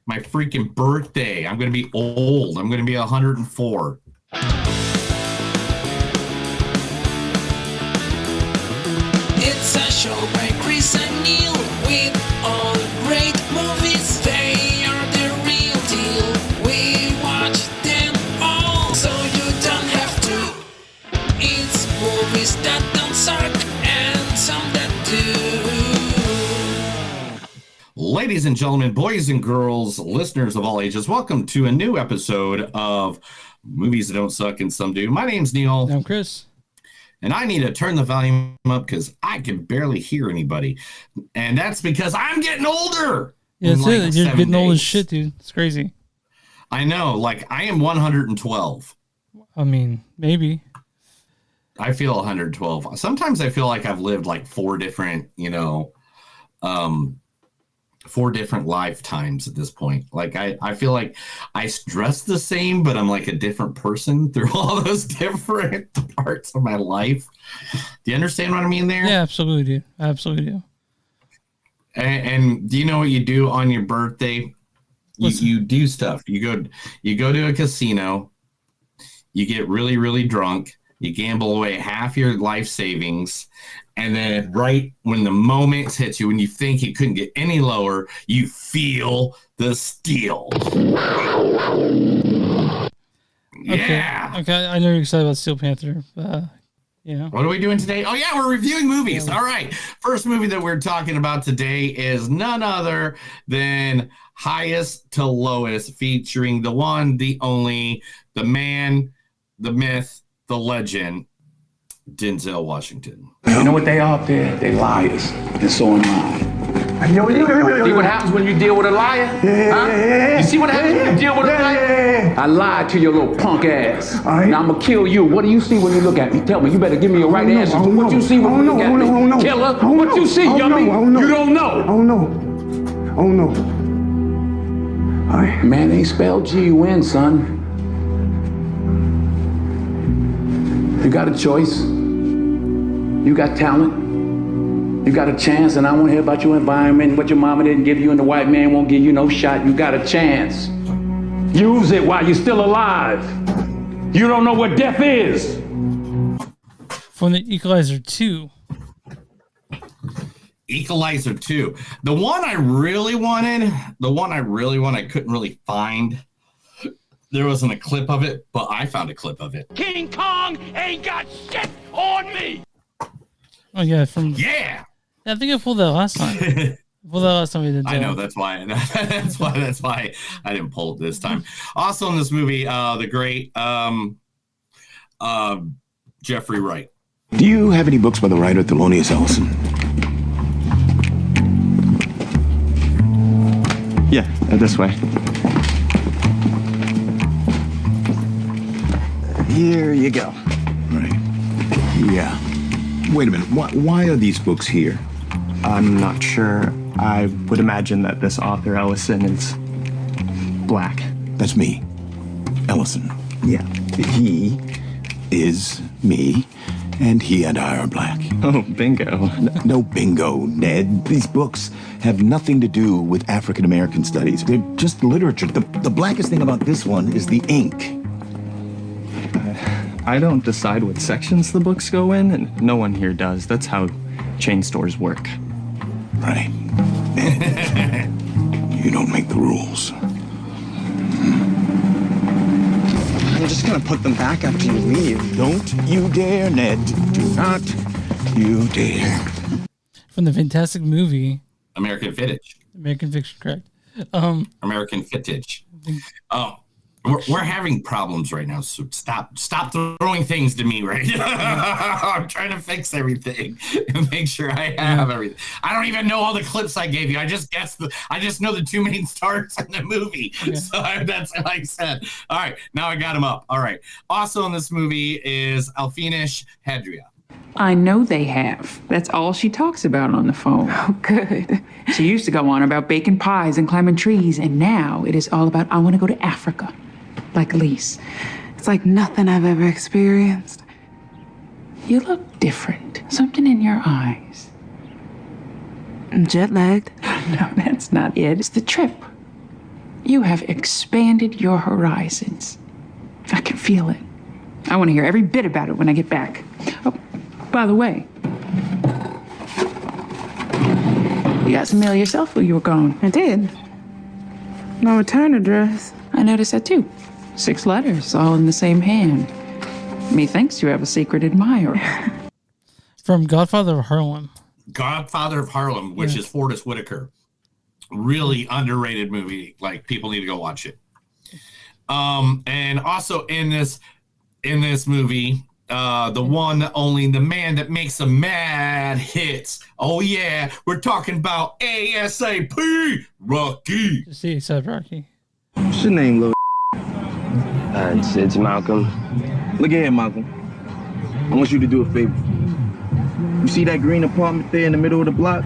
my freaking birthday. I'm going to be old. I'm going to be 104. It's a show by Chris and Neil with all great movies. They are the real deal. We watch them all, so you don't have to. It's movies that don't suck and some that do. Ladies and gentlemen, boys and girls, listeners of all ages, welcome to a new episode of Movies That Don't Suck and Some Do. My name's Neil. I'm Chris. And I need to turn the volume up because I can barely hear anybody. And that's because I'm getting older. Yeah, that's it. You're getting old as shit, dude. It's crazy. I know. Like, I am 112. I mean, maybe. I feel 112. Sometimes I feel like I've lived like four different lifetimes at this point. Like, I feel like I dress the same, but I'm like a different person through all those different parts of my life. Do you understand what I mean there? Yeah, absolutely, dude. I absolutely do. And do you know what you do on your birthday? You do stuff. You go to a casino, you get really, really drunk, you gamble away half your life savings, and then right when the moment hits you, when you think it couldn't get any lower, you feel the steel. Yeah. Okay. I know you're excited about Steel Panther. What are we doing today? Oh, yeah, we're reviewing movies. All right. First movie that we're talking about today is none other than Highest to Lowest, featuring the one, the only, the man, the myth, the legend, Denzel Washington. You know what they are? They're liars, and so am I. See what happens when you deal with a liar? Huh? You see what happens when you deal with a liar? I lied to your little punk ass. Now I'm gonna kill you. What do you see when you look at me? Tell me. You better give me a right answer to what you see when you look at me. Killer, what you see, yummy? You don't know. Oh no. Man ain't spelled G-U-N, son. You got a choice. You got talent. You got a chance, and I want to hear about your environment, what your mama didn't give you, and the white man won't give you no shot. You got a chance. Use it while you're still alive. You don't know what death is. From the Equalizer 2. Equalizer 2. The one I really wanted, I couldn't really find. There wasn't a clip of it, but I found a clip of it. King Kong ain't got shit on me. Oh yeah, yeah. I think I pulled that last time. We did. I know that's why I didn't pull it this time. Also in this movie, the great Jeffrey Wright. Do you have any books by the writer Thelonious Ellison? Yeah, this way. Here you go. Right. Yeah. Wait a minute. Why are these books here? I'm not sure. I would imagine that this author, Ellison, is black. That's me. Ellison. Yeah. He is me, and he and I are black. Oh, bingo. No bingo, Ned. These books have nothing to do with African American studies. They're just literature. The blackest thing about this one is the ink. I don't decide what sections the books go in, and no one here does. That's how chain stores work. Right. You don't make the rules. I'm just gonna put them back after you leave. Don't you dare, Ned. Do not you dare. From the fantastic movie American Fittage. American Fiction, correct. American Fittage. Oh. We're having problems right now, so stop throwing things to me right now. I'm trying to fix everything and make sure I have everything. I don't even know all the clips I gave you. I just know the two main stars in the movie. Okay. So that's what I said. All right, now I got them up. All right. Also in this movie is Ilfenesh Hadera. I know they have. That's all she talks about on the phone. Oh, good. She used to go on about baking pies and climbing trees, and now it is all about, I want to go to Africa. Like Lise. It's like nothing I've ever experienced. You look different. Something in your eyes. I'm jet-lagged. No, that's not it. It's the trip. You have expanded your horizons. I can feel it. I want to hear every bit about it when I get back. Oh, by the way, you got some mail yourself while you were gone. I did. No return address. I noticed that too. 6 letters, all in the same hand. Methinks you have a secret admirer. From Godfather of Harlem. Godfather of Harlem, which is Forrest Whitaker. Really underrated movie. Like, people need to go watch it. And also in this movie, the one, the only, the man that makes some mad hits. Oh yeah, we're talking about ASAP Rocky. See, said Rocky. What's your name, little? It's Malcolm. Look at here, Malcolm. I want you to do a favor. You see that green apartment there in the middle of the block?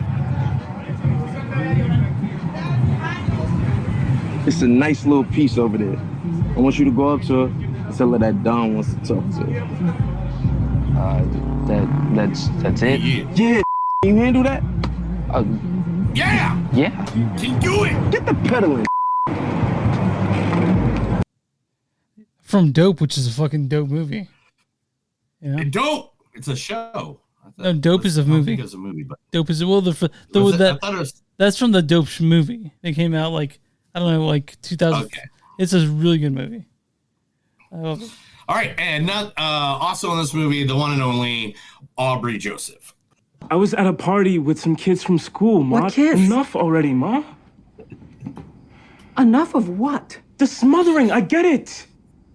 It's a nice little piece over there. I want you to go up to her and tell her that Don wants to talk to her. That's it? Yeah. Can you handle that? Yeah! Yeah. Can do it! Get the pedaling. From Dope, which is a fucking dope movie. Yeah. Dope! It's a show. No, Dope is a movie. I think it's a movie, but Dope is well. I thought it was, That's from the Dope movie. It came out like, I don't know, like 2000. Okay. It's a really good movie. I love it. All right, and not also in this movie, the one and only Aubrey Joseph. I was at a party with some kids from school, Ma. What kids? Enough already, Ma. Enough of what? The smothering, I get it.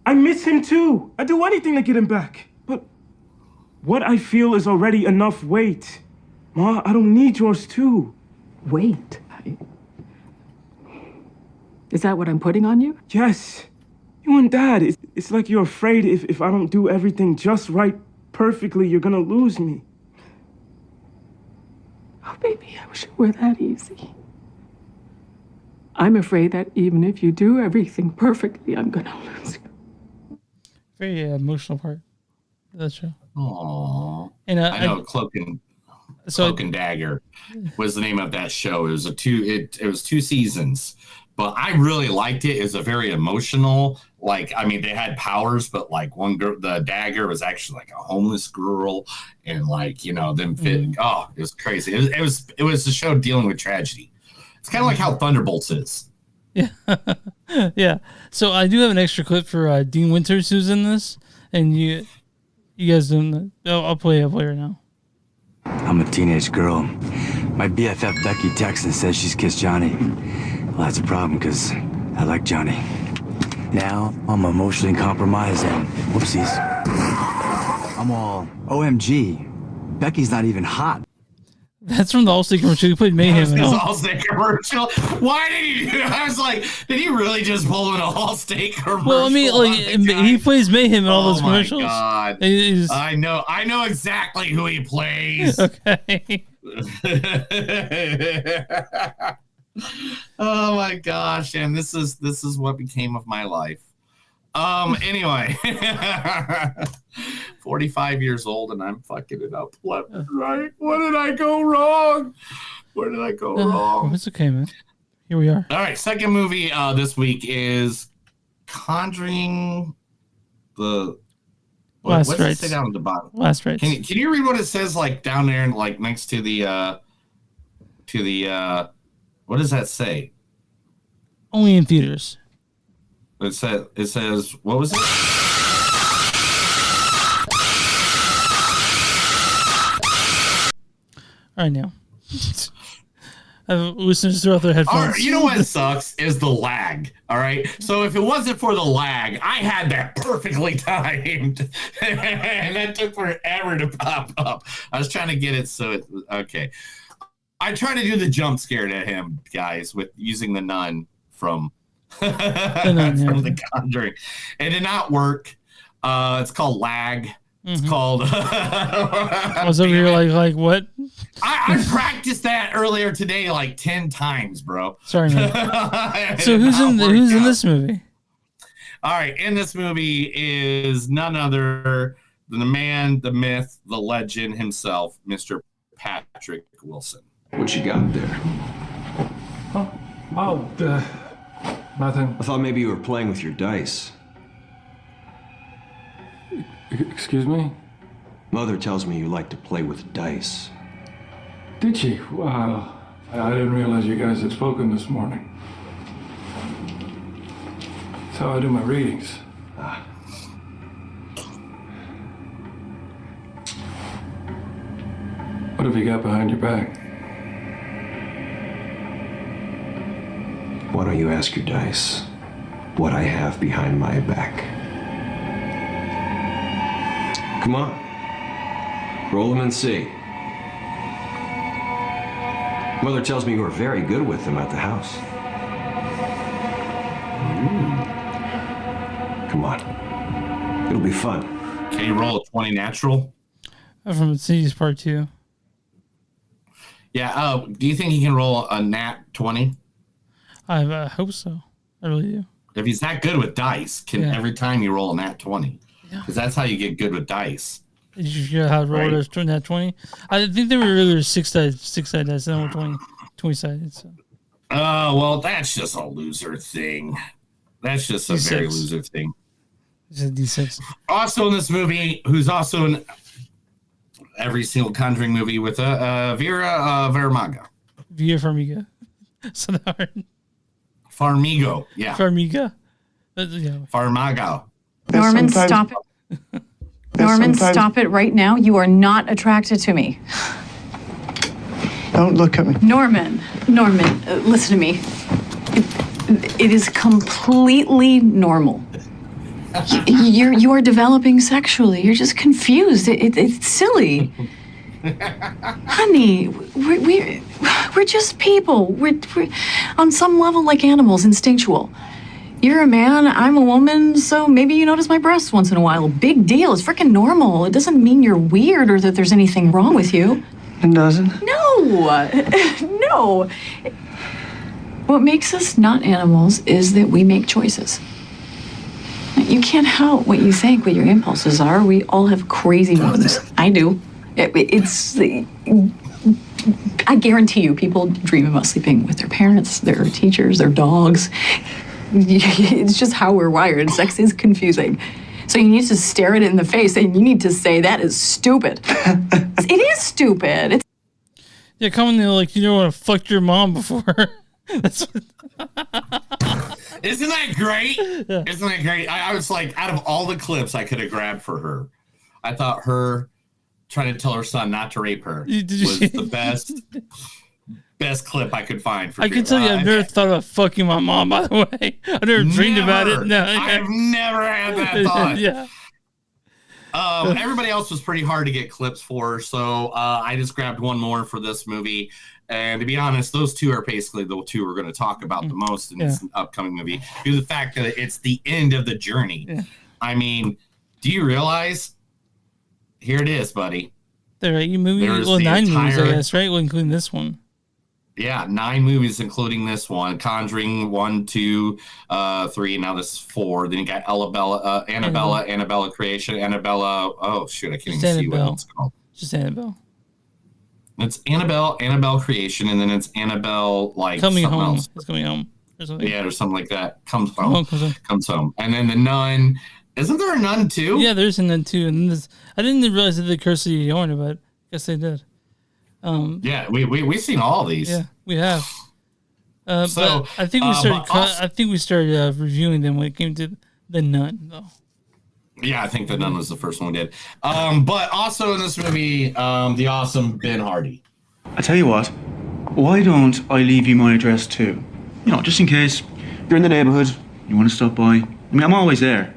I miss him too. I'd do anything to get him back. But what I feel is already enough weight. Ma, I don't need yours too. Wait. Is that what I'm putting on you? Yes. You and Dad, it's like you're afraid if I don't do everything just right, perfectly, you're gonna lose me. Oh, baby, I wish it were that easy. I'm afraid that even if you do everything perfectly, I'm gonna lose you. Very emotional part of that show. Aww. And I know Cloak and Dagger was the name of that show. It was it was 2 seasons, but I really liked it. It was a very emotional. Like, I mean, they had powers, but like one girl, the Dagger was actually like a homeless girl, and like, you know, them fit. Oh, it was crazy. It was a show dealing with tragedy. It's kind of like how Thunderbolts is. Yeah. Yeah. So I do have an extra clip for Dean Winters, who's in this, and you guys don't. I'll play it right now. I'm a teenage girl. My BFF Becky texts and says she's kissed Johnny. Well, that's a problem because I like Johnny. Now I'm emotionally compromised and whoopsies. I'm all OMG. Becky's not even hot. That's from the Allstate commercial. He played Mayhem. His Allstate commercial. Why did he do that? I was like, did he really just pull an Allstate commercial? Well, I mean, like, he plays Mayhem in all those commercials. Oh my God. I know exactly who he plays. Okay. Oh my gosh, and this is what became of my life. Anyway, 45 years old and I'm fucking it up left and right. What did I go wrong? Where did I go wrong? It's okay, man. Here we are. All right, second movie this week is Conjuring. Last What's Rites. it say down at the bottom? Last Rites. Can you read what it says, like down there, and like next to the what does that say? Only in theaters. It says what was it? All right, now. I have listeners throw out their headphones. All right, you know what sucks is the lag. All right, so if it wasn't for the lag, I had that perfectly timed, and that took forever to pop up. I was trying to get it so it was okay. I tried to do the jump scare to him, guys, with using the nun from The Conjuring. It did not work. It's called lag. It's called. I was over here like what? I practiced that earlier today like 10 times, bro. Sorry, man. So who's in this movie? All right, in this movie is none other than the man, the myth, the legend himself, Mr. Patrick Wilson. What you got there? Nothing. I thought maybe you were playing with your dice. Excuse me? Mother tells me you like to play with dice. Did she? Wow. I didn't realize you guys had spoken this morning. That's how I do my readings. What have you got behind your back? Why don't you ask your dice what I have behind my back? Come on. Roll them and see. Mother tells me you were very good with them at the house. Come on. It'll be fun. Can you roll a 20 natural? From Cities Part 2. Yeah. Do you think he can roll a nat 20? I hope so. I really do. If he's that good with dice, can every time you roll a nat 20? Because that's how you get good with dice. Did you figure out how to roll those nat 20? I think they were regular 6-sided dice, then 20-sided. So. Oh, well, that's just a loser thing. That's just a very loser thing. It's a D6. Also in this movie, who's also in every single Conjuring movie with Vera Farmiga. Vera Farmiga. So hard. Farmiga, yeah. Farmiga. Farmiga. Norman, stop it. Norman, stop it right now. You are not attracted to me. Don't look at me. Norman, listen to me. It is completely normal. You are developing sexually. You're just confused. It's silly. Honey, we're just people. We're on some level like animals, instinctual. You're a man, I'm a woman, so maybe you notice my breasts once in a while. Big deal. It's freaking normal. It doesn't mean you're weird or that there's anything wrong with you. It doesn't? No. No. What makes us not animals is that we make choices. You can't help what you think, what your impulses are. We all have crazy ones. I do. I guarantee you, people dream about sleeping with their parents, their teachers, their dogs. It's just how we're wired. Sex is confusing. So you need to stare it in the face and you need to say, that is stupid. It is stupid. Yeah, coming there like, you don't want to fuck your mom before. That's what... Isn't that great? Yeah. Isn't that great? I was like, out of all the clips I could have grabbed for her, I thought her trying to tell her son not to rape her was the best clip I could find. I can tell you, I've never thought about fucking my mom, by the way. I've never dreamed about it. No, I've never had that thought. Yeah. Everybody else was pretty hard to get clips for, so I just grabbed one more for this movie. And to be honest, those two are basically the two we're going to talk about the most in this upcoming movie. Due to the fact that it's the end of the journey. Yeah. I mean, do you realize? Here it is, buddy. There are 8 movies. Well, 9 movies, I guess, right? Well, including this one. Yeah, 9 movies, including this one. Conjuring 1, 2, 3. Now this is 4. Then you got Annabella Creation, Annabella. Oh shoot, I can't even see what it's called. Just Annabelle. It's Annabelle Creation, and then it's Annabelle like Coming something Home. else. It's Coming Home. Or something. Yeah, or something like that. Comes home, and then the Nun. Isn't there a Nun too? Yeah, there's a Nun too, and this, I didn't realize that the Curse of Iona, but I guess they did. Yeah, we've seen all these. Yeah, we have. But I think we started. Reviewing them when it came to the Nun, though. Yeah, I think the Nun was the first one we did. But also in this movie, the awesome Ben Hardy. I tell you what, why don't I leave you my address too? You know, just in case you're in the neighborhood, you want to stop by. I mean, I'm always there.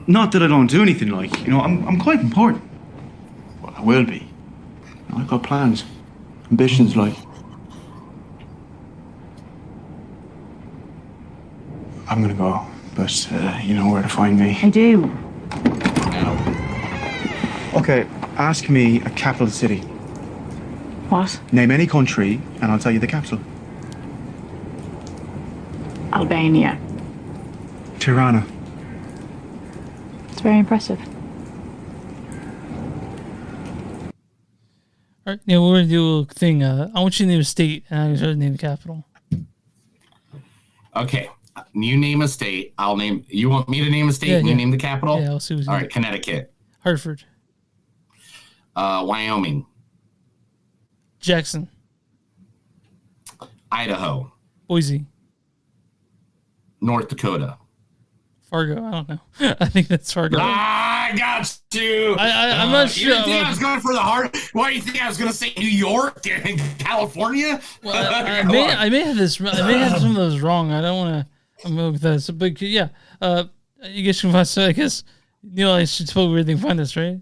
Not that I don't do anything, like, you know, I'm quite important. Well, I will be. I've got plans, ambitions, like. I'm gonna go, but you know where to find me. I do. Okay, ask me a capital city. What? Name any country, and I'll tell you the capital. Albania. Tirana. It's very impressive. All right, now we're gonna do a thing. I want you to name a state, and I'm gonna name the capital. Okay. You name a state. I'll name. You want me to name a state and you name the capital? Yeah, I'll see. All right. Connecticut. Hartford. Wyoming. Jackson. Idaho. Boise. North Dakota. Fargo. I don't know. I think that's Fargo. I got you. I'm not sure. You didn't think I was going for the heart? Why do you think I was going to say New York and California? Well, I may have this. I may have some of those wrong. I don't want to. I'm going with that. So, but yeah, you guys can find. So I guess I should spell weird thing. Find us, right?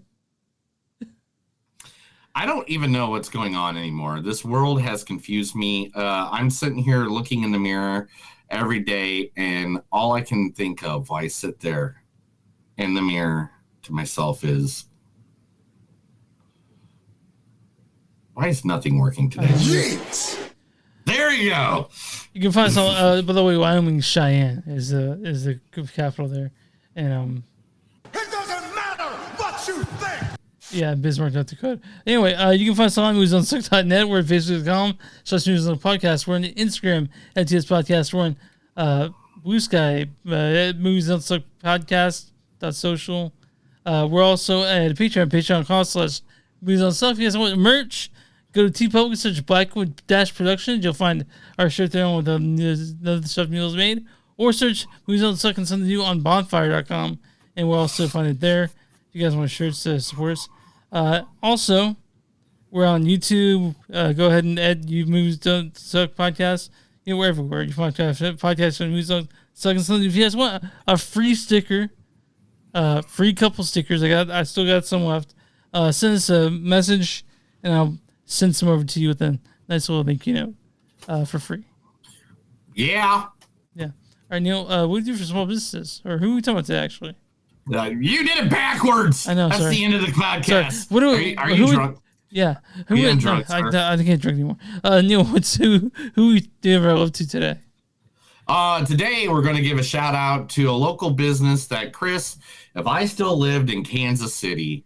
I don't even know what's going on anymore. This world has confused me. I'm sitting here looking in the mirror every day, and all I can think of while I sit there in the mirror to myself is, why is nothing working today? There you go. You can find some. By the way, Wyoming Cheyenne is the capital there, and It doesn't matter what you think. yeah, Bismarck, North Dakota. Anyway, you can find Salon Movies on Suck.net. We're at Facebook.com/Movies on the Podcast. We're on Instagram at TS Podcast. We're on Bluesky Movies on Suck Podcast.social. We're also at Patreon.com/Movies on Suck. If you guys want merch, go to TeePublic, search Blackwood Productions. You'll find our shirt there with the stuff Neil's made. Or search Movies on Suck and something new on bonfire.com. And we'll also find it there. If you guys want shirts to support us. Also, we're on YouTube. Go ahead and add You Movies Don't Suck podcast. We're everywhere. You find podcasts on Movies Don't Suck and something. If you guys want a free sticker, free couple stickers, I still got some left. Send us a message, and I'll send some over to you with a nice little thank you note for free. Yeah. Yeah. All right, Neil. What do you do for small businesses, or who are we talking about today? Actually. You did it backwards. I know. That's sorry. the end of the podcast. Sorry. What are you drunk? Yeah. Who drunk, I can't drink anymore. Neil, who do you ever love to today? Today we're going to give a shout out to a local business that, Chris, if I still lived in Kansas City,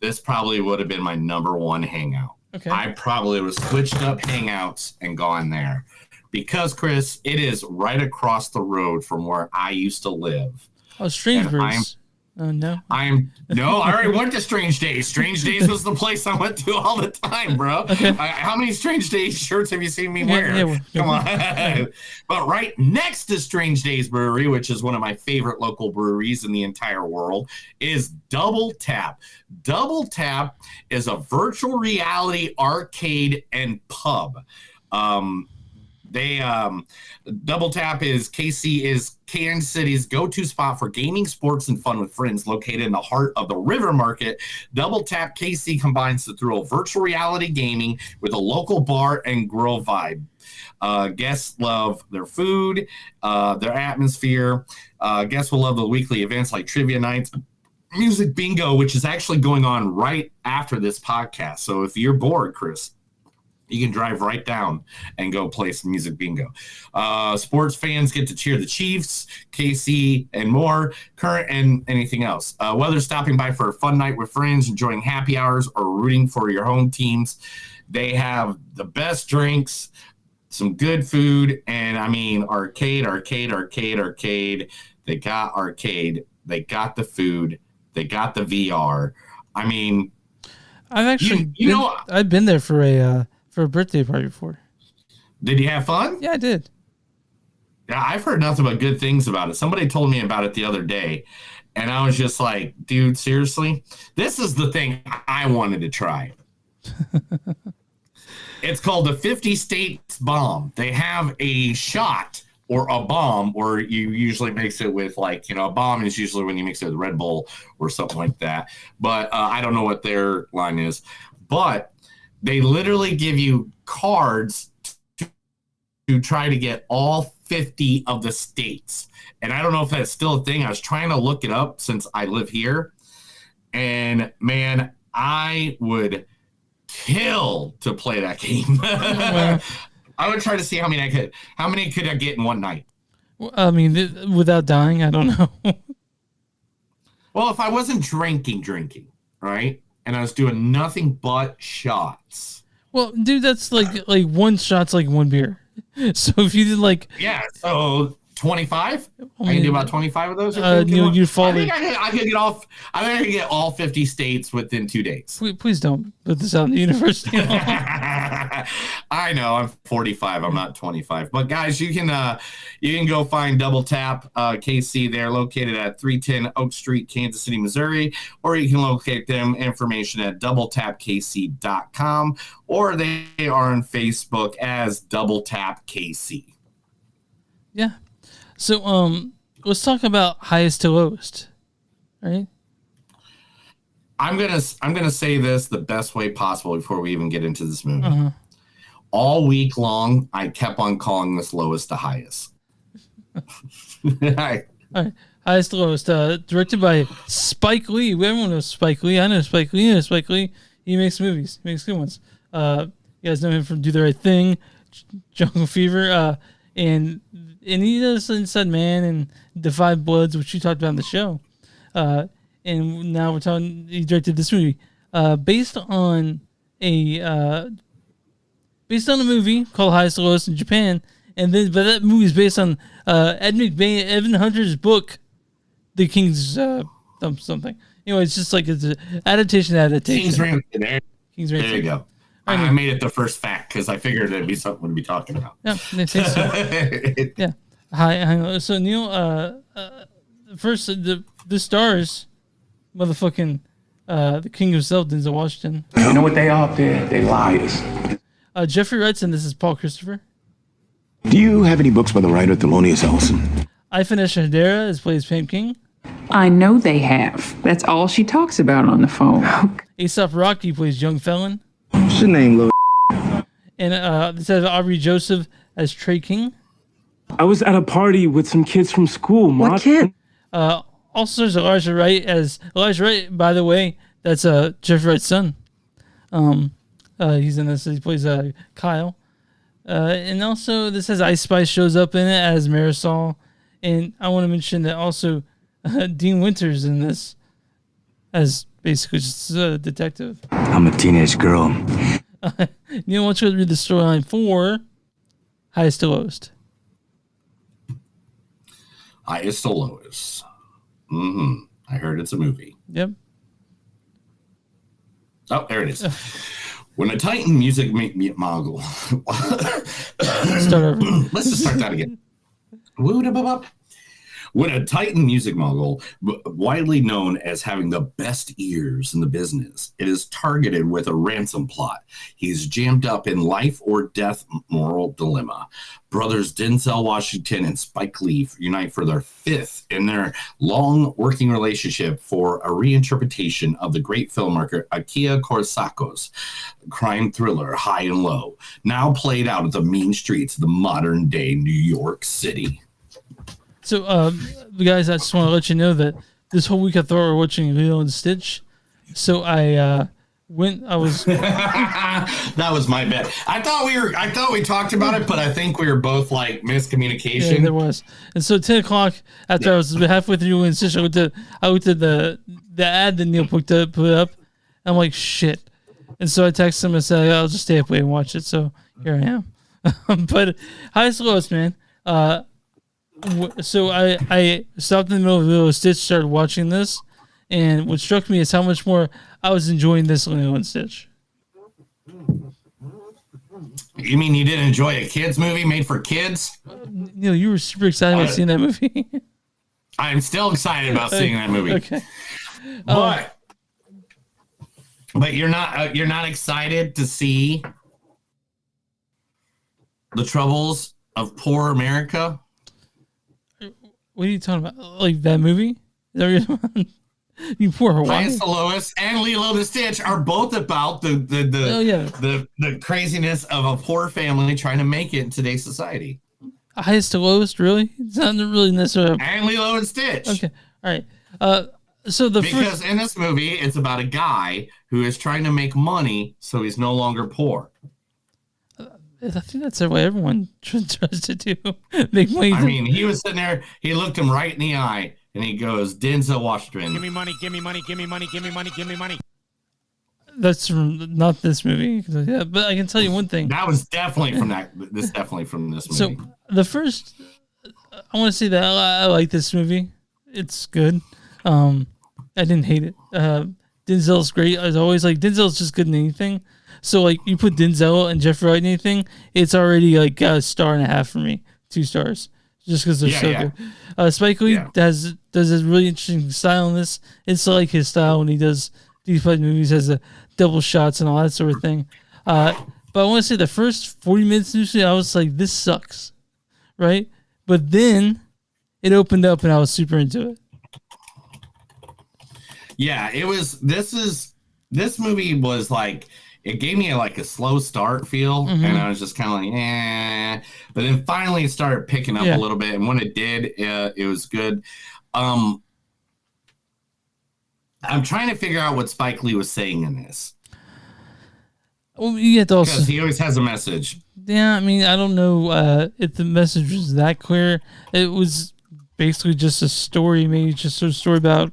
this probably would have been my number one hangout. Okay. I probably would have switched up hangouts and gone there because, Chris, it is right across the road from where I used to live. Oh, Strangebirds. Oh, no. I already went to Strange Days. Strange Days was the place I went to all the time, bro. Okay. How many Strange Days shirts have you seen me wear? Come on. But right next to Strange Days Brewery, which is one of my favorite local breweries in the entire world, is Double Tap. Double Tap is a virtual reality arcade and pub. Double Tap is Kansas City's go-to spot for gaming, sports, and fun with friends. Located in the heart of the River Market, Double Tap KC combines the thrill of virtual reality gaming with a local bar and grill vibe. Guests love their food, their atmosphere. Guests will love the weekly events like trivia nights, music bingo, which is actually going on right after this podcast. So if you're bored, Chris, you can drive right down and go play some music bingo. Sports fans get to cheer the Chiefs, KC, and more, current and anything else. Whether stopping by for a fun night with friends, enjoying happy hours, or rooting for your home teams, they have the best drinks, some good food, and I mean, arcade. They got arcade. They got the food. They got the VR. I mean, I've actually, I've been there for a birthday party before. Did you have fun? Yeah, I did. Yeah, I've heard nothing but good things about it. Somebody told me about it the other day, and I was just like, dude, seriously? This is the thing I wanted to try. It's called the 50 States Bomb. They have a shot or a bomb, or you usually mix it with, like, a bomb is usually when you mix it with Red Bull or something like that. But I don't know what their line is. But they literally give you cards to try to get all 50 of the states. And I don't know if that's still a thing. I was trying to look it up since I live here. And, man, I would kill to play that game. I would try to see how many could I get in one night. Well, I mean, without dying, I don't know. Well, if I wasn't drinking, right? And I was doing nothing but shots. Well, dude, that's like one shot's like one beer. So if you did like, so 25. I can do about 25 of those. You fall. I think I could get all. I think I could get all 50 states within 2 days. Please don't put this out in the universe. I know I'm 45. I'm not 25. But guys, you can go find Double Tap KC. They're located at 310 Oak Street, Kansas City, Missouri, or you can locate them information at doubletapkc.com, or they are on Facebook as Double Tap KC. Yeah. So let's talk about highest to lowest. Right? I'm gonna say this the best way possible before we even get into this movie. All week long, I kept on calling this lowest to highest. All right. Highest to lowest. Directed by Spike Lee. Everyone knows Spike Lee. I know Spike Lee. You know Spike Lee. He makes movies. He makes good ones. You guys know him from Do the Right Thing, Jungle Fever, and he does Inside Man and Defy Bloods, which you talked about in the show. And now we're talking. He directed this movie, based on a movie called Highest to Lowest in Japan, but that movie is based on Evan Hunter's book, The King's something. Anyway, it's just like it's an adaptation. King's Ransom. There you go. I made it the first fact because I figured it'd be something to be talking about. Yeah, I think so. Yeah. Hi. So Neil, first the stars, motherfucking the king himself, Denzel Washington. You know what they are? They're liars. Jeffrey Wright, and this is Paul Christopher. Do you have any books by the writer Thelonious Ellison? Ilfenesh Hadera is plays Pam King. I know they have. That's all she talks about on the phone. Aesop Rocky plays young felon. What's your name, Lil? And this has Aubrey Joseph as Trey King. I was at a party with some kids from school. What kid? Also, there's Elijah Wright as Elijah Wright. By the way, that's Jeffrey Wright's son. He's in this. He plays Kyle. And also, this has Ice Spice shows up in it as Marisol. And I want to mention that also Dean Winters in this as basically just a detective. I'm a teenage girl. Neil, why don't you read the storyline for Highest to Lowest? Highest to Lowest. I heard it's a movie. Yep. Oh, there it is. When a Titan music mogul. Start over. Let's just start that again. When a Titan music mogul, widely known as having the best ears in the business, it is targeted with a ransom plot. He's jammed up in life or death moral dilemma. Brothers Denzel Washington and Spike Lee unite for their fifth in their long working relationship for a reinterpretation of the great filmmaker Akira Kurosawa's crime thriller High and Low, now played out at the mean streets of the modern day New York City. So, guys, I just want to let you know that this whole week I thought we were watching Lilo and Stitch. So I was. That was my bad. I thought we talked about it, but I think we were both like miscommunication. Yeah, there was. And so 10 o'clock after I was halfway through Lilo and Stitch, I looked at the ad that Neil put up. And I'm like, shit. And so I texted him and said, I'll just stay up late and watch it. So here I am. But highest lowest, man. So I stopped in the middle of Lilo and Stitch, started watching this, and what struck me is how much more I was enjoying this Lilo and Stitch. You mean you didn't enjoy a kids movie made for kids? Neil, you were super excited about seeing that movie. I'm still excited about seeing that movie. Okay, but you're not excited to see the troubles of poor America. What are you talking about? Like that movie? Is that what you're you poor Hawaii. Highest to Lowest and Lilo and Stitch are both about the craziness of a poor family trying to make it in today's society. Highest to Lowest, really? It's not really necessarily. And Lilo and Stitch. Okay, all right. Because in this movie, it's about a guy who is trying to make money so he's no longer poor. I think that's the way everyone tries to do. Make money. I mean, he was sitting there. He looked him right in the eye, and he goes, "Denzel Washington, give me money, give me money, give me money, give me money, give me money." That's from not this movie. Yeah, but I can tell you one thing. That was definitely from that. This definitely from this movie. So the first, I want to say that I like this movie. It's good. I didn't hate it. Denzel's great. As always, like Denzel's just good in anything. So like you put Denzel and Jeffrey Wright in anything, it's already like a 1.5 for me, 2 stars, just because they're so good. Spike Lee does a really interesting style in this. It's like his style when he does these movies, has the double shots and all that sort of thing. But I want to say the first 40 minutes initially, I was like, this sucks, right? But then it opened up and I was super into it. Yeah, it was. This movie was like, it gave me a slow start feel, and I was just kind of like, eh. But then finally it started picking up a little bit, and when it did, it was good. I'm trying to figure out what Spike Lee was saying in this. Well, you get those because he always has a message. Yeah, I mean, I don't know if the message was that clear. It was basically just a story, maybe just a story about.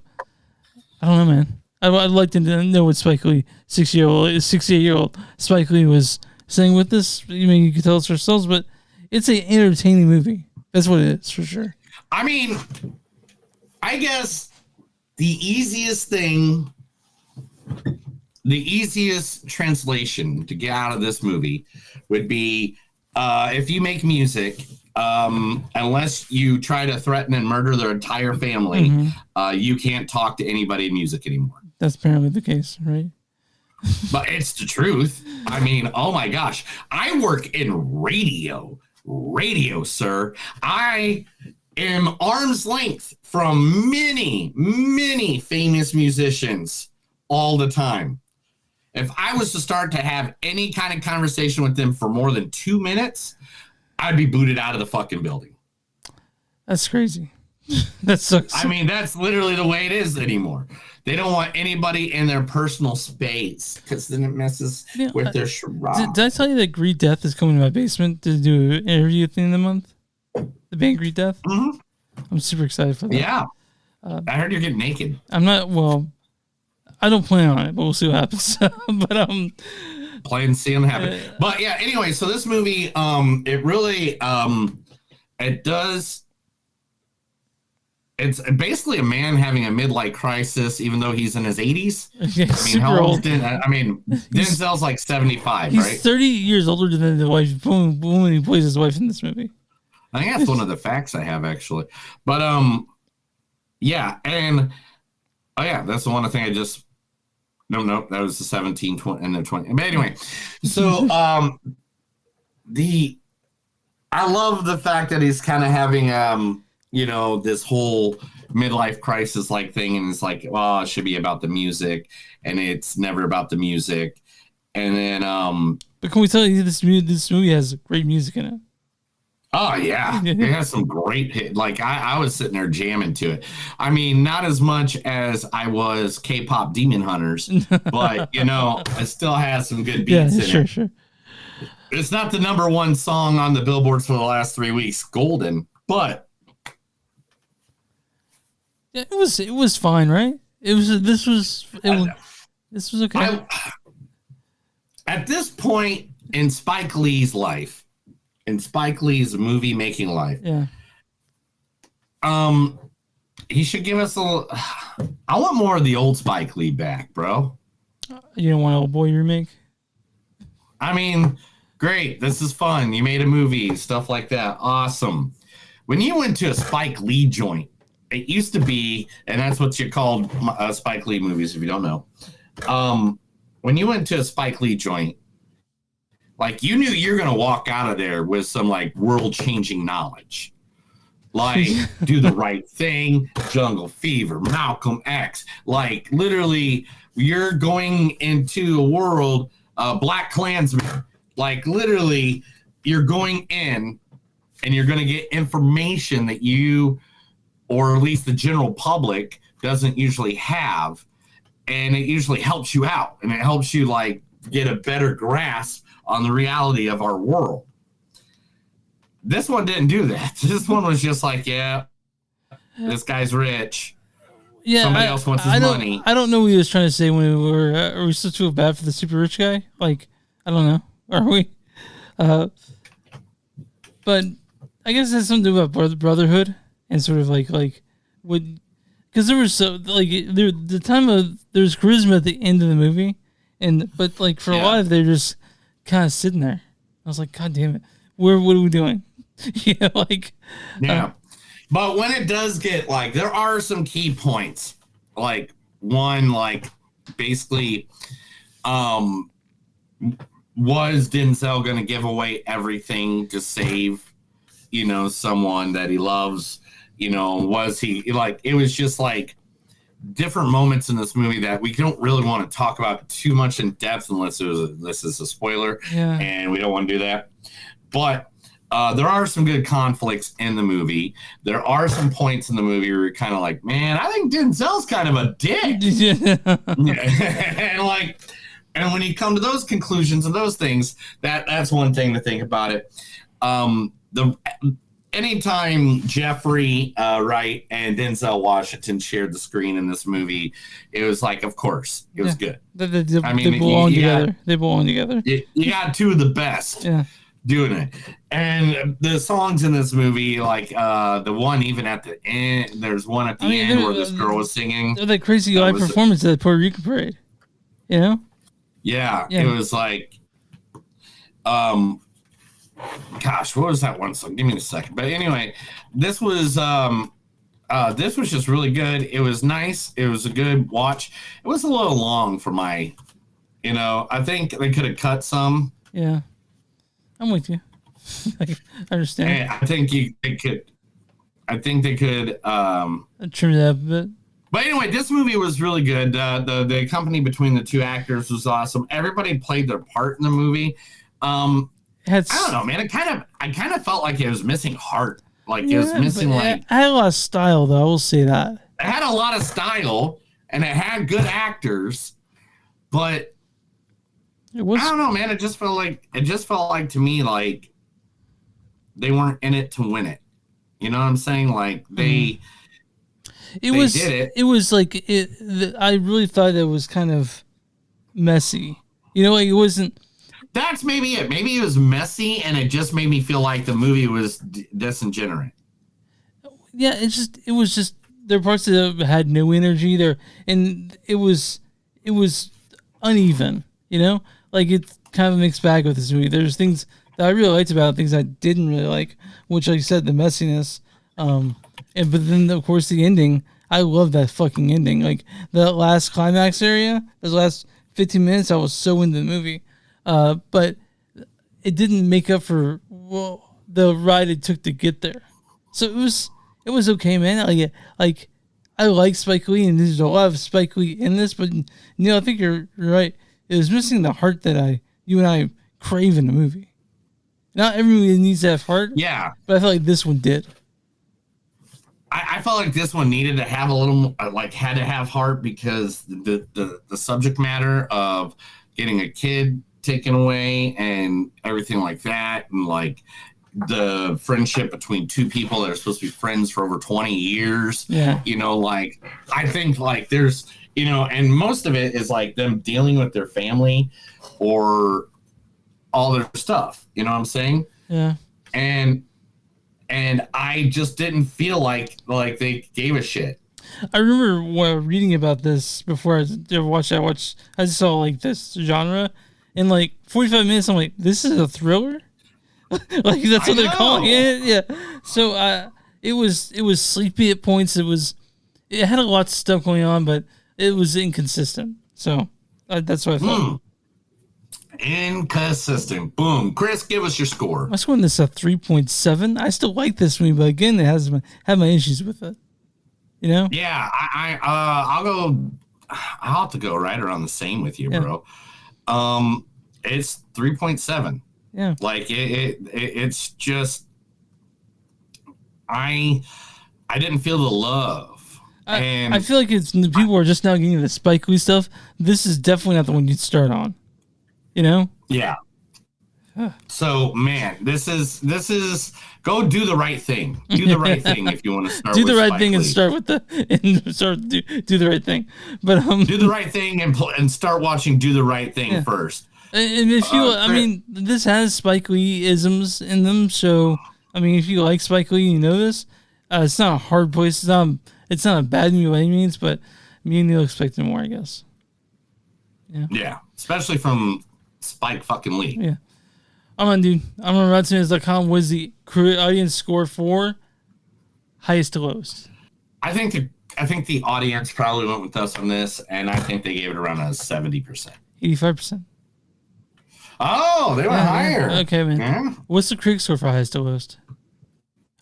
I don't know, man. I'd like to know what Spike Lee, 68-year-old Spike Lee was saying with this. I mean, you can tell us ourselves, but it's an entertaining movie. That's what it is, for sure. I mean, I guess the easiest translation to get out of this movie would be if you make music, unless you try to threaten and murder their entire family, you can't talk to anybody in music anymore. That's apparently the case, right? But it's the truth. I mean, oh my gosh. I work in radio, sir. I am arm's length from many, many famous musicians all the time. If I was to start to have any kind of conversation with them for more than 2 minutes, I'd be booted out of the fucking building. That's crazy. That sucks. I mean, that's literally the way it is anymore. They don't want anybody in their personal space because then it messes with their charade. Did I tell you that Greed Death is coming to my basement to do an interview at the end of the month? The band Greed Death? Mm-hmm. I'm super excited for that. Yeah. I heard you're getting naked. I'm not, well, I don't plan on it, but we'll see what happens. But play and see them happen. But yeah, anyway, so this movie, it really, it does. It's basically a man having a midlife crisis, even though he's in his 80s. Yeah, I mean, how old? Denzel's like 75, he's right? He's 30 years older than the wife, woman who plays his wife in this movie. I think that's one of the facts I have, actually. But yeah, and that's the one thing I just. No, that was the 17, 20, and the 20. But anyway, so I love the fact that he's kind of having this whole midlife crisis like thing, and it's like, well, it should be about the music, and it's never about the music. And then but can we tell you this movie has great music in it? Oh yeah, it has some great hit. Like I was sitting there jamming to it. I mean, not as much as I was K-pop Demon Hunters, but it still has some good beats in it. Sure. It's not the number one song on the billboards for the last 3 weeks, Golden, but yeah, it was fine, right? This was okay. At this point in Spike Lee's life. In Spike Lee's movie making life. Yeah. He should give us I want more of the old Spike Lee back, bro. You don't want Old Boy remake? I mean, great. This is fun. You made a movie, stuff like that. Awesome. When you went to a Spike Lee joint, it used to be, and that's what you called Spike Lee movies, if you don't know. When you went to a Spike Lee joint, like, you knew you're going to walk out of there with some, like, world-changing knowledge. Like, Do the Right Thing, Jungle Fever, Malcolm X. Like, literally, you're going into a world, Black Klansman. Like, literally, you're going in, and you're going to get information that you, or at least the general public, doesn't usually have. And it usually helps you out. And it helps you, like, get a better grasp on the reality of our world. This one didn't do that. This one was just like, yeah, this guy's rich. Yeah, somebody else wants his money. I don't know what he was trying to say when we were. Are we supposed to feel bad for the super rich guy? Like, I don't know. Are we? But I guess it has something to do about brotherhood and sort of like what, because there was the time of there's charisma at the end of the movie, but like for a lot of they're just kind of sitting there. I was like, God damn it, what are we doing? But when it does get like, there are some key points. Like one, like basically, was Denzel going to give away everything to save, someone that he loves? Was he like, it was just like different moments in this movie that we don't really want to talk about too much in depth unless this is a spoiler. Yeah. And we don't want to do that. But there are some good conflicts in the movie. There are some points in the movie where you're kind of like, man, I think Denzel's kind of a dick. And when you come to those conclusions and those things, that's one thing to think about it. Anytime Jeffrey Wright and Denzel Washington shared the screen in this movie, it was like, of course, it was good. They belong together. They belong together. You got two of the best doing it. And the songs in this movie, like the one even at the end, there's one at the end where this girl was singing. That crazy live performance at the Puerto Rican parade. Yeah, it was like, gosh, what was that one song? Give me a second. But anyway, this was just really good. It was nice. It was a good watch. It was a little long for my, I think they could have cut some. Yeah, I'm with you. I understand. And I think they could trim that a bit. But anyway, this movie was really good. The company between the two actors was awesome. Everybody played their part in the movie. I don't know, man. I kind of felt like it was missing heart. Like it was missing it had a lot of style, though. I will say that it had a lot of style and it had good actors, but I don't know, man. It just felt like to me like they weren't in it to win it. You know what I'm saying? Like they. It was like I really thought it was kind of messy. Like it wasn't. That's maybe it. Maybe it was messy, and it just made me feel like the movie was disingenuine. Yeah, it was just there were parts that had no energy there, and it was uneven. Like it's kind of a mixed bag with this movie. There's things that I really liked about it, things I didn't really like, which, like you said, the messiness. But then of course the ending. I love that fucking ending. Like the last climax area, those last 15 minutes, I was so into the movie. But it didn't make up for the ride it took to get there. So it was okay, man. Like I like Spike Lee, and there's a lot of Spike Lee in this, but I think you're right. It was missing the heart that you and I crave in the movie. Not every movie needs to have heart. Yeah, but I felt like this one did. I felt like this one needed to have a little, had to have heart because the subject matter of getting a kid taken away and everything like that, and like the friendship between two people that are supposed to be friends for over 20 years. Yeah. I think like there's, and most of it is like them dealing with their family or all their stuff. You know what I'm saying? Yeah. And I just didn't feel like they gave a shit. I remember reading about this before I ever watched it. I just saw like this genre, and like 45 minutes, I'm like, this is a thriller? Like that's what they're calling it. Yeah. So it was sleepy at points. It had a lot of stuff going on, but it was inconsistent. So that's what I thought. Inconsistent. Boom. Chris, give us your score. I scored this a 3.7. I still like this movie, but again, it has had my issues with it. Yeah, I'll have to go right around the same with you, bro. It's 3.7. Yeah. Like it's just I didn't feel the love. I feel like people are just now getting the Spike Lee stuff. This is definitely not the one you'd start on. Yeah. So, man, this is go do the right thing. Do the right thing if you want to start. Do the with right Spike thing Lee. and start with do the right thing. But do the right thing and start watching Do the Right Thing first. And if you, I mean, this has Spike Lee isms in them. So, I mean, if you like Spike Lee, you know this. It's not a hard place. It's not a bad movie by any means, but me and Neil expected more, I guess. Yeah, especially from Spike fucking Lee. Yeah. I'm on, dude. I'm on RottenTomatoes.com. What is the audience score for highest to lowest? I think the audience probably went with us on this, and I think they gave it around a 70%. 85%. Oh, they went higher. Okay, man. Yeah. What's the critic score for highest to lowest?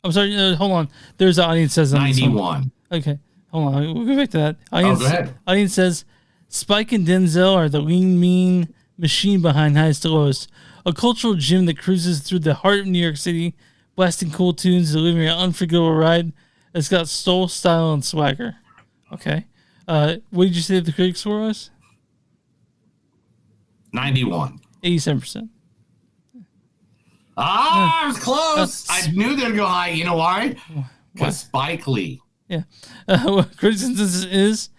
I'm sorry. Hold on. There's the audience says 91. Okay, hold on. We'll go back to that. Audience, go ahead. Audience says Spike and Denzel are the lean, mean machine behind highest to lowest. A cultural gym that cruises through the heart of New York City, blasting cool tunes, delivering an unforgettable ride. It's got soul, style, and swagger. Okay. What did you say the critic score was? 91. 87%. I was close. I knew they'd go high. You know why? Because Spike Lee. Yeah. Critics' consensus is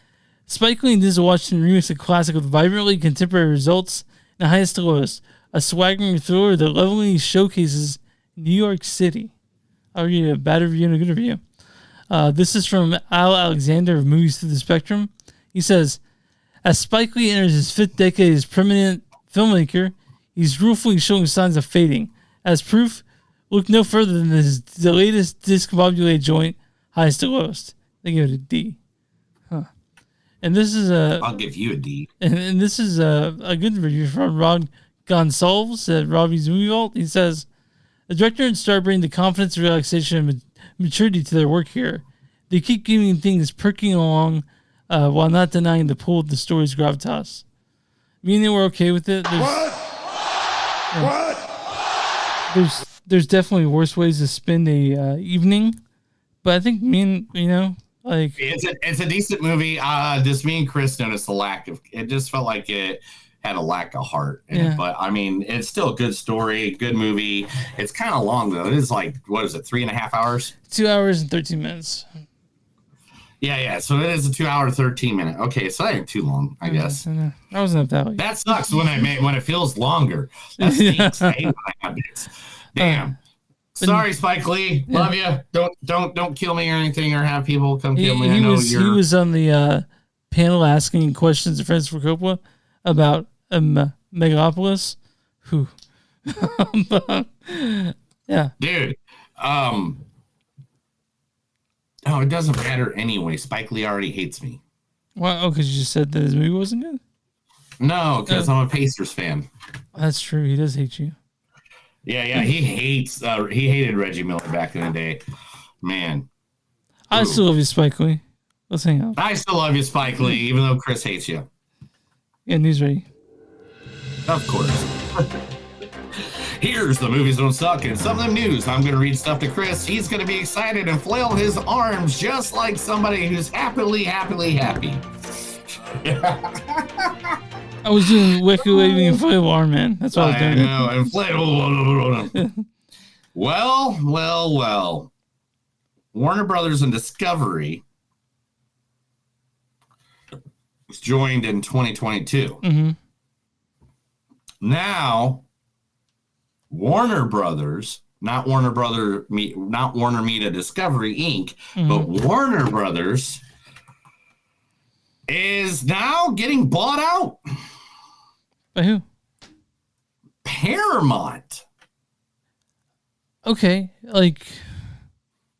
Spike Lee and Denzel Washington remix a classic with vibrantly contemporary results and highest to lowest. A swaggering thriller that lovingly showcases New York City. I'll read a bad review and a good review. This is from Al Alexander of Movies Through the Spectrum. He says, as Spike Lee enters his fifth decade as permanent filmmaker, he's ruefully showing signs of fading. As proof, look no further than the latest discombobulated joint, highest to lowest. They give it a D. Huh. And this is I'll give you a D. And this is a good review from Rod Gonsalves at Robbie's Movie Vault. He says, the director and star bring the confidence, relaxation, and maturity to their work here. They keep keeping things perking along while not denying the pull of the story's gravitas. Me and they were okay with it. There's definitely worse ways to spend a evening, but I think like it's a decent movie. Just me and Chris noticed the lack of. It just felt like it had a lack of heart in it, but I mean, it's still a good story, good movie. It's kind of long though. It is like, what is it, 3.5 hours? 2 hours and 13 minutes. Yeah. So it is a 2 hour 13 minute. Okay, so that ain't too long, I guess. I wasn't up that way. That sucks when it feels longer. That stinks. I hate when I have this. Damn. Sorry, Spike Lee. Love you. Don't kill me or anything, or have people come kill me. He was on the panel asking questions to Francis Ford Coppola about Megalopolis. Who? Yeah, dude. Oh, it doesn't matter anyway. Spike Lee already hates me. Well, because you just said that his movie wasn't good. No, because I'm a Pacers fan. That's true. He does hate you. Yeah. He hated Reggie Miller back in the day. Man. I still love you, Spike Lee. Let's hang out. I still love you, Spike Lee, even though Chris hates you. Yeah, news ready. Of course. Here's the movies don't suck and some of them news. I'm going to read stuff to Chris. He's going to be excited and flail his arms just like somebody who's happy. I was doing wicked waving inflatable arm, man. That's what I was doing. I know, inflatable. Well. Warner Brothers and Discovery was joined in 2022. Mm-hmm. Now, Warner Brothers, not Warner Media Discovery Inc., but Warner Brothers is now getting bought out. By who? Paramount. Okay, like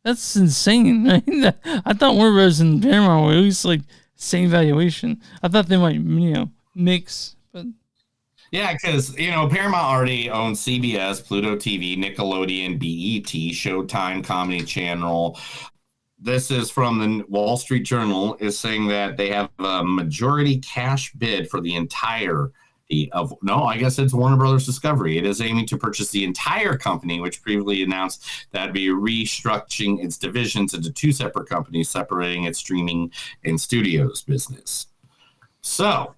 that's insane. I thought Warner Brothers and Paramount were at least like same valuation. I thought they might, mix, but. Yeah, because, Paramount already owns CBS, Pluto TV, Nickelodeon, BET, Showtime, Comedy Channel. This is from the Wall Street Journal, is saying that they have a majority cash bid for the entirety of, I guess it's Warner Brothers Discovery. It is aiming to purchase the entire company, which previously announced that it'd be restructuring its divisions into two separate companies, separating its streaming and studios business. So,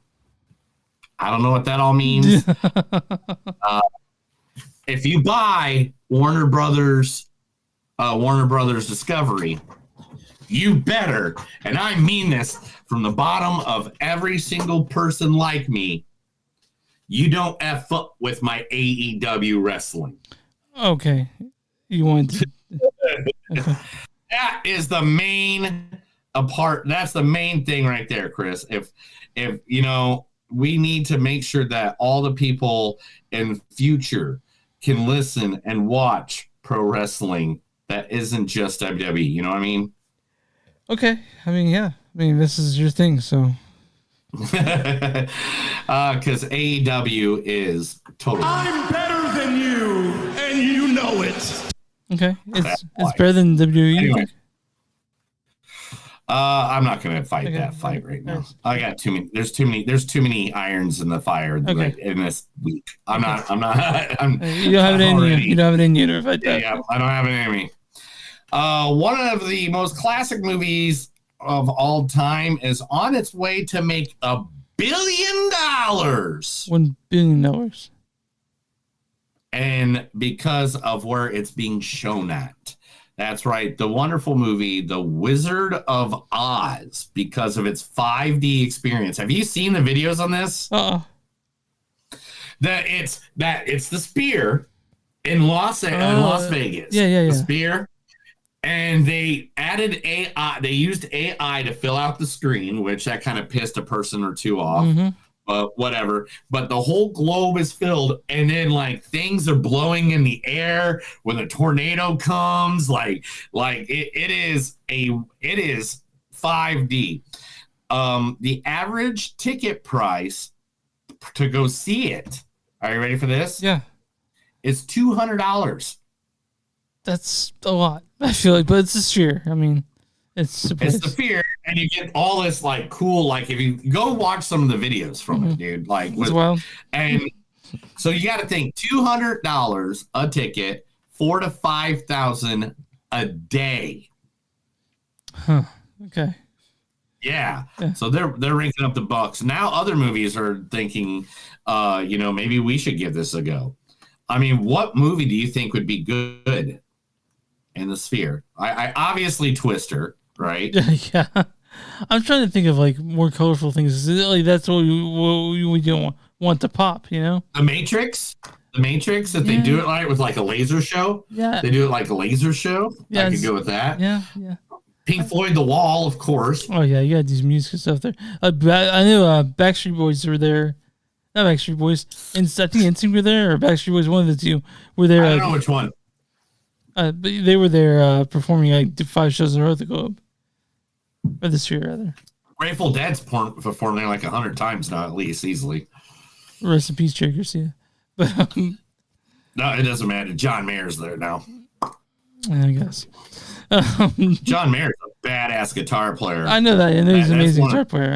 I don't know what that all means. if you buy Warner Brothers Discovery, you better, and I mean this from the bottom of every single person like me, you don't F up with my AEW wrestling. Okay. You want to... Okay. That is the main that's the main thing right there, Chris. If you know, we need to make sure that all the people in future can listen and watch pro wrestling that isn't just WWE. You know what I mean? Okay. I mean, yeah. I mean, this is your thing, so. Because AEW is totally. I'm better than you, and you know it. Okay. It's better than WWE. Anyway. I'm not going to fight that fight right now. I got too many. There's too many irons in the fire in this week. I'm not. You don't have it in you. You don't have it in you to fight that. Yeah, I don't have it in me. One of the most classic movies of all time is on its way to make $1 billion. $1 billion. And because of where it's being shown at. That's right. The wonderful movie, The Wizard of Oz, because of its 5D experience. Have you seen the videos on this? It's the Sphere in Las Vegas. Yeah. The Sphere. And they added AI. They used AI to fill out the screen, which that kind of pissed a person or two off. Mm-hmm. Whatever. But the whole globe is filled, and then like things are blowing in the air when a tornado comes. It is 5D. The average ticket price to go see it. Are you ready for this? Yeah. Is $200. That's a lot. I feel like, but it's a Sphere. I mean, it's the Sphere, and you get all this like cool. Like if you go watch some of the videos from it, dude. Like, and so you got to think $200 a ticket, 4,000 to 5,000 a day. Huh. Okay. Yeah. So they're ranking up the bucks. Now other movies are thinking, maybe we should give this a go. I mean, what movie do you think would be good in the Sphere? I obviously Twister, right? Yeah. I'm trying to think of like more colorful things. Like that's what we don't want to pop, you know? The Matrix, if they do it right with like a laser show. Yeah. They do it like a laser show. Yeah, I could go with that. Yeah. Pink Floyd, The Wall, of course. Oh yeah, you got these music stuff there. I know Backstreet Boys were there. Not Backstreet Boys. I think NSYNC were there, or Backstreet Boys, one of the two were there. I don't know which one. But they were there performing like 5 shows in a row at the Globe. Or the Sphere, rather. Grateful Dead's performed there like 100 times now, at least, easily. Rest in peace, Jerry Garcia. But no, it doesn't matter. John Mayer's there now. I guess. John Mayer's a badass guitar player. I know that. I know he's an amazing guitar player.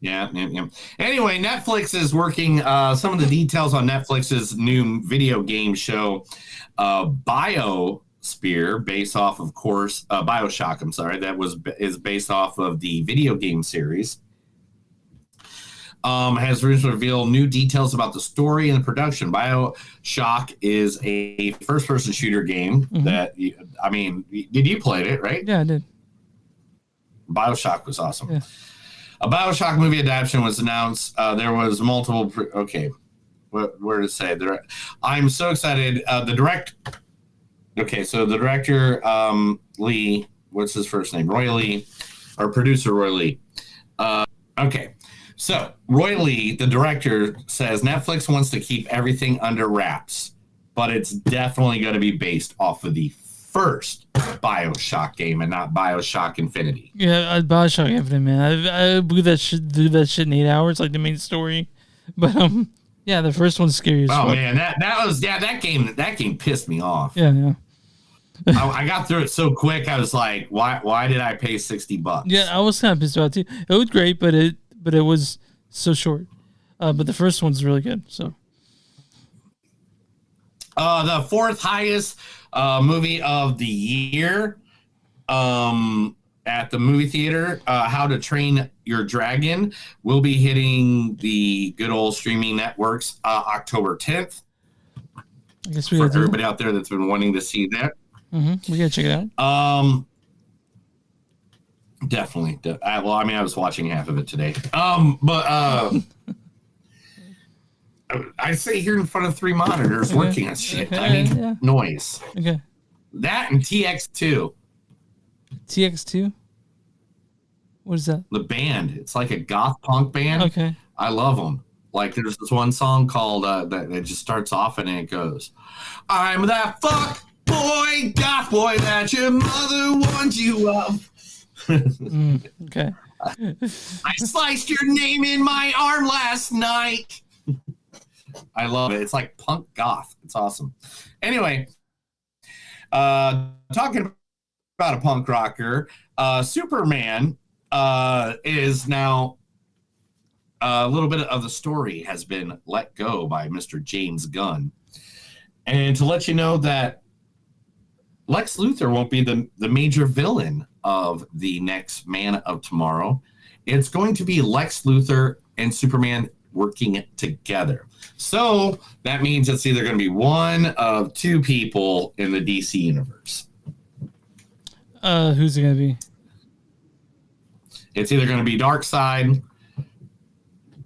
Yeah. Anyway, Netflix is working some of the details on Netflix's new video game show, Biosphere, based off, of course, Bioshock. I'm sorry, is based off of the video game series. Has recently revealed new details about the story and the production. Bioshock is a first-person shooter game that, did you play it, right? Yeah, I did. Bioshock was awesome. Yeah. A Bioshock movie adaptation was announced. There was multiple. Where to say? I'm so excited. The director, Lee. What's his first name? Roy Lee, or producer Roy Lee. So Roy Lee, the director, says Netflix wants to keep everything under wraps, but it's definitely going to be based off of the first Bioshock game and not Bioshock Infinity. Yeah, Bioshock Infinite, man. I believe that should do that shit in 8 hours, like the main story. But yeah, the first one's scary as fuck. Man, that game pissed me off. Yeah. I got through it so quick. I was like, why did I pay $60? Yeah, I was kind of pissed about it too. It was great, but it was so short. But the first one's really good. So the fourth highest movie of the year at the movie theater, How to Train Your Dragon, will be hitting the good old streaming networks October 10th. I guess for everybody out there that's been wanting to see that. We gotta check it out. Definitely. I was watching half of it today. But I sit here in front of 3 monitors working on shit. Noise. Okay. That and TX2. TX2? What is that? The band. It's like a goth punk band. Okay. I love them. Like, there's this one song called that it just starts off and it goes, I'm that fuck boy, goth boy that your mother warned you of. Okay. I sliced your name in my arm last night. I love it. It's like punk goth. It's awesome. Anyway, talking about a punk rocker, Superman is now a little bit of the story has been let go by Mr. James Gunn. And to let you know that Lex Luthor won't be the major villain of the next Man of Tomorrow. It's going to be Lex Luthor and Superman working together. So that means it's either going to be one of 2 people in the DC universe. Who's it going to be? It's either going to be Darkseid,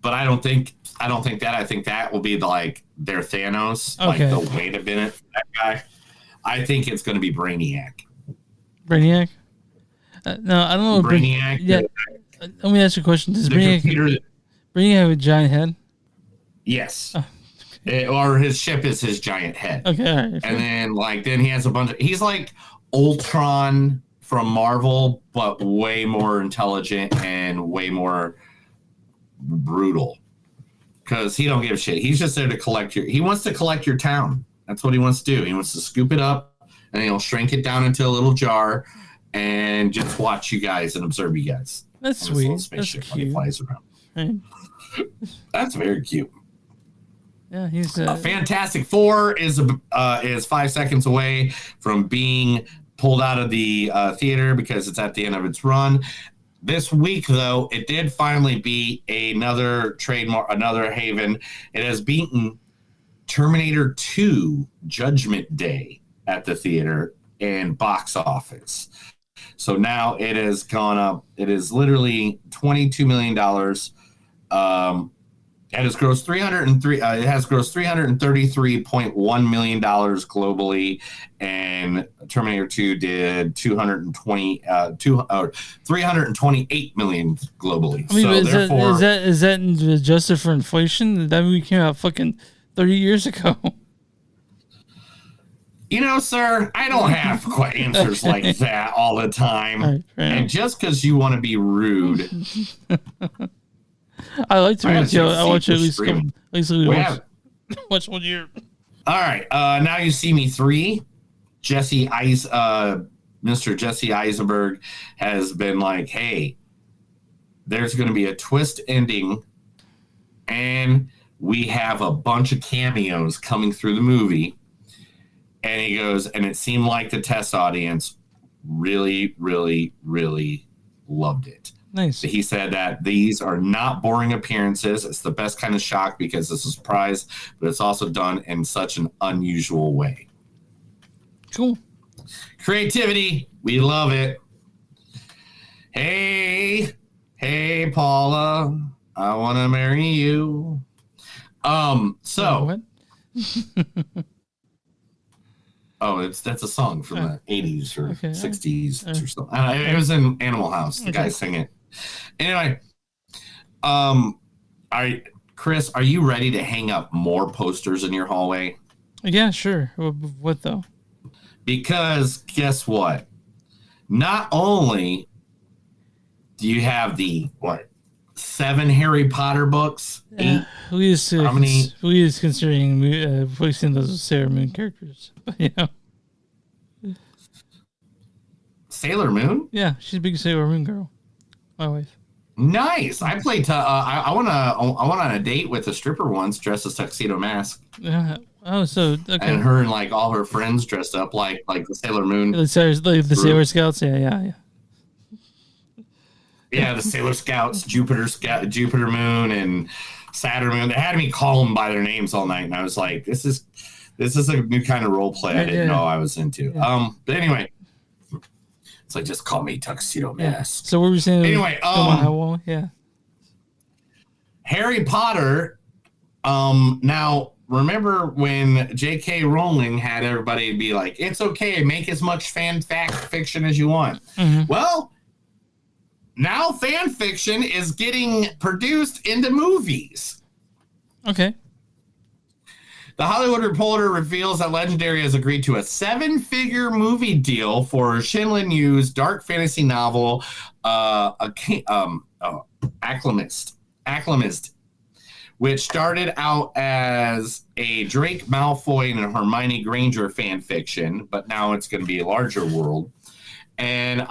but I don't think that. I think that will be their Thanos, okay. Like the weight of it for that guy. I think it's going to be Brainiac. Brainiac? No, I don't know. Brainiac. Yeah. Let me ask you a question. Does Brainiac have a giant head? Yes. Oh, okay. Or his ship is his giant head. Okay. All right, and then he has a bunch of... He's like Ultron from Marvel, but way more intelligent and way more brutal. Because he don't give a shit. He's just there to collect He wants to collect your town. That's what he wants to do. He wants to scoop it up, and he'll shrink it down into a little jar and just watch you guys and observe you guys. That's sweet. That's cute. He flies around. Right. That's very cute. Yeah, he's Fantastic Four is 5 seconds away from being pulled out of the theater because it's at the end of its run. This week, though, it did finally beat another trademark, another haven. It has beaten Terminator 2 Judgment Day at the theater and box office. So now it has gone up. It is literally $22 million. It has grossed $333.1 million globally, and Terminator 2 did $328 million globally. I mean, so is that adjusted for inflation? That movie came out fucking 30 years ago. You know, sir, I don't have quite answers like that all the time. Right, and just because you want to be rude. I like to read. I watch it at least watch 1 year. All right. Now You See Me 3. Mr. Jesse Eisenberg has been like, hey, there's going to be a twist ending, and we have a bunch of cameos coming through the movie. And he goes, and it seemed like the test audience really, really, really loved it. Nice. He said that these are not boring appearances. It's the best kind of shock because it's a surprise, but it's also done in such an unusual way. Cool. Creativity. We love it. Hey, Paula, I want to marry you. So. Oh, that's a song from the 80s or 60s or something. It was in Animal House. The guys sing it. Anyway, Chris, are you ready to hang up more posters in your hallway? Yeah, sure. What though? Because guess what? Not only do you have the 7 Harry Potter books? 8? How many? We is considering voicing those Sailor Moon characters. You know, Sailor Moon? Yeah, she's a big Sailor Moon girl. My wife. Nice. I played. I went on a date with a stripper once, dressed as Tuxedo Mask. Oh, so okay. And her and like all her friends dressed up like the Sailor Moon. The Sailor Scouts. Yeah. Yeah, the Sailor Scouts, Jupiter Moon, and Saturn Moon. They had me call them by their names all night, and I was like, "This is This is a new kind of role play I didn't know I was into. But anyway, it's like just call me Tuxedo Mask. So what were you saying? Anyway, Harry Potter. Now remember when J.K. Rowling had everybody be like, "It's okay, make as much fan fiction as you want." Well, now fan fiction is getting produced into movies. Okay. The Hollywood Reporter reveals that Legendary has agreed to a 7-figure movie deal for Shinlin Yu's dark fantasy novel, Acclimist, which started out as a Drake Malfoy and Hermione Granger fan fiction, but now it's going to be a larger world. And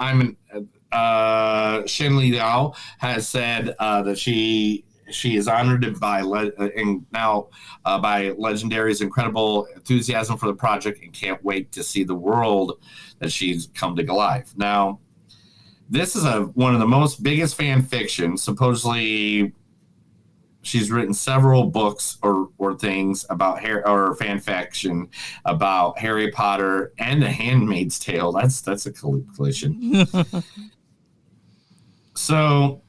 Shin Liao has said that she is honored by Legendary's incredible enthusiasm for the project and can't wait to see the world that she's come to life. Now, this is one of the most biggest fan fiction. Supposedly, she's written several books or things about fan fiction about Harry Potter and The Handmaid's Tale. That's a collision. So,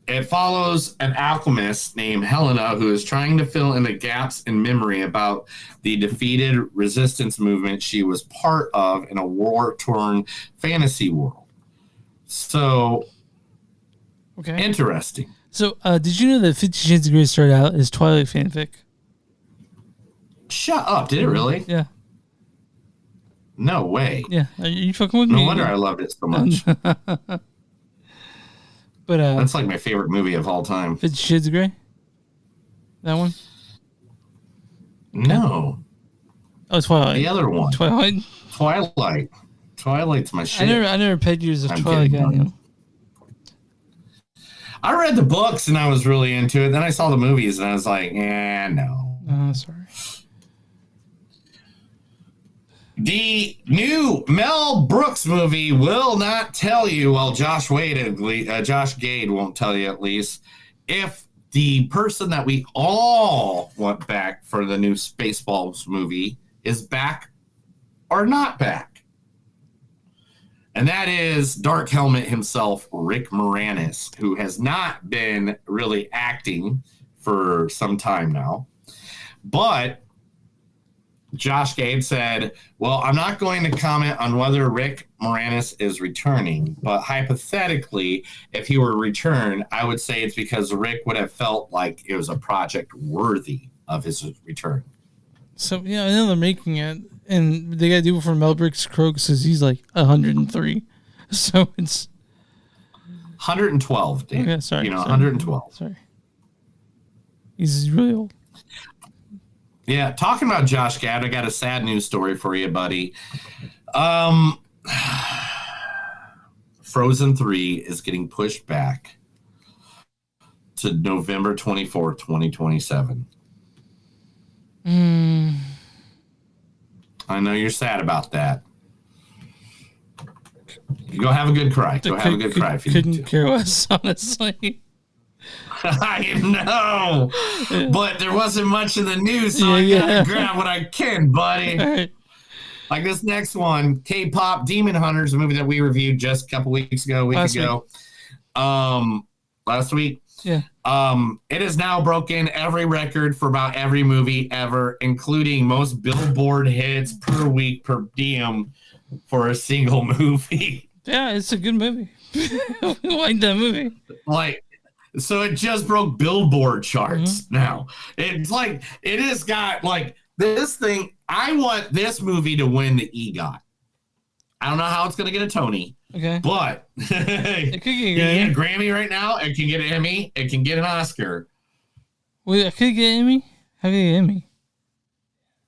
it follows an alchemist named Helena who is trying to fill in the gaps in memory about the defeated resistance movement she was part of in a war-torn fantasy world. So, interesting. So, did you know that 50 Shades of Grey started out as Twilight fanfic? Shut up. Did it really? Yeah. No way. Yeah. Are you fucking with me? No wonder I loved it so much. But that's like my favorite movie of all time. 50 Shades of Grey? That one? No. Oh, Twilight. The other one. Twilight? Twilight's my shit. I never pegged you as a Twilight guy, Neil. I read the books and I was really into it. Then I saw the movies and I was like, no. Oh, sorry. The new Mel Brooks movie will not tell you, well, Josh Gade won't tell you at least, if the person that we all want back for the new Spaceballs movie is back or not back. And that is Dark Helmet himself, Rick Moranis, who has not been really acting for some time now. But Josh Gade said, well, I'm not going to comment on whether Rick Moranis is returning, but hypothetically, if he were returned, I would say it's because Rick would have felt like it was a project worthy of his return. So, yeah, I know they're making it, and they got to do it for Mel Brooks Crow because he's like 103. So it's 112, Dan. Okay, sorry. 112. Sorry. He's really old. Yeah, talking about Josh Gad, I got a sad news story for you, buddy. Frozen 3 is getting pushed back to November 24th, 2027. I know you're sad about that. You go have a good cry. Go have a good cry if you need to. Couldn't care less, honestly. I know, but there wasn't much in the news, so I gotta grab what I can, buddy. Right. Like this next one, K-pop Demon Hunters, a movie that we reviewed just a couple weeks ago, last week. Yeah. It has now broken every record for about every movie ever, including most Billboard hits per week per diem for a single movie. Yeah, it's a good movie. We like that movie. So it just broke Billboard charts now. It's like, it has got like this thing. I want this movie to win the EGOT. I don't know how it's going to get a Tony. Okay. But it could get a Grammy right now. It can get an Emmy. It can get an Oscar. Wait, it could get Emmy? How can it get Emmy?